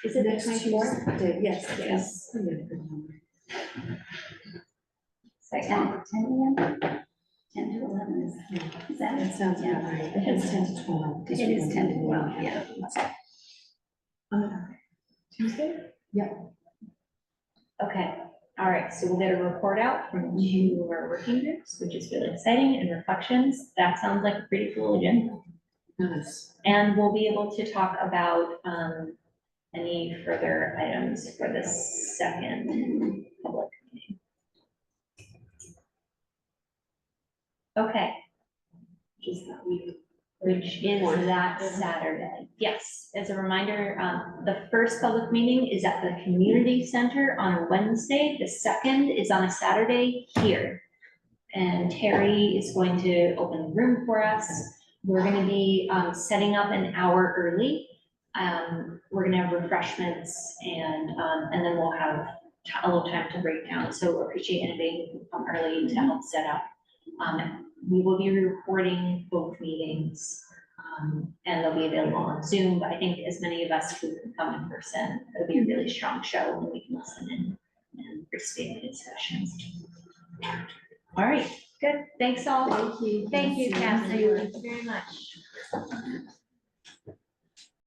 Is it the Next 24th? Tuesday, yes, Yes. I'm gonna put it on. Second. 10 a.m. 10 to 11 is that? That sounds about right. It is 10 to 12. It is 10 to 12, yeah. Tuesday? Okay, all right, so we'll get a report out from two of our working groups, which is really exciting, and reflections. That sounds like a pretty cool agenda. Nice. And we'll be able to talk about any further items for the second public meeting. Okay. Which is that Saturday. Yes, as a reminder, the first public meeting is at the community center on a Wednesday. The second is on a Saturday here. And Terry is going to open the room for us. We're gonna be setting up an hour early. We're gonna have refreshments and then we'll have a little time to break down. So appreciate anybody who can come early to help set up. We will be recording both meetings, and they'll be available on Zoom, but I think as many of us who can come in person, it'll be a really strong show and we can listen in and participate in the discussions. All right, good. Thanks all. Thank you. Thank you, Catherine. Thank you very much.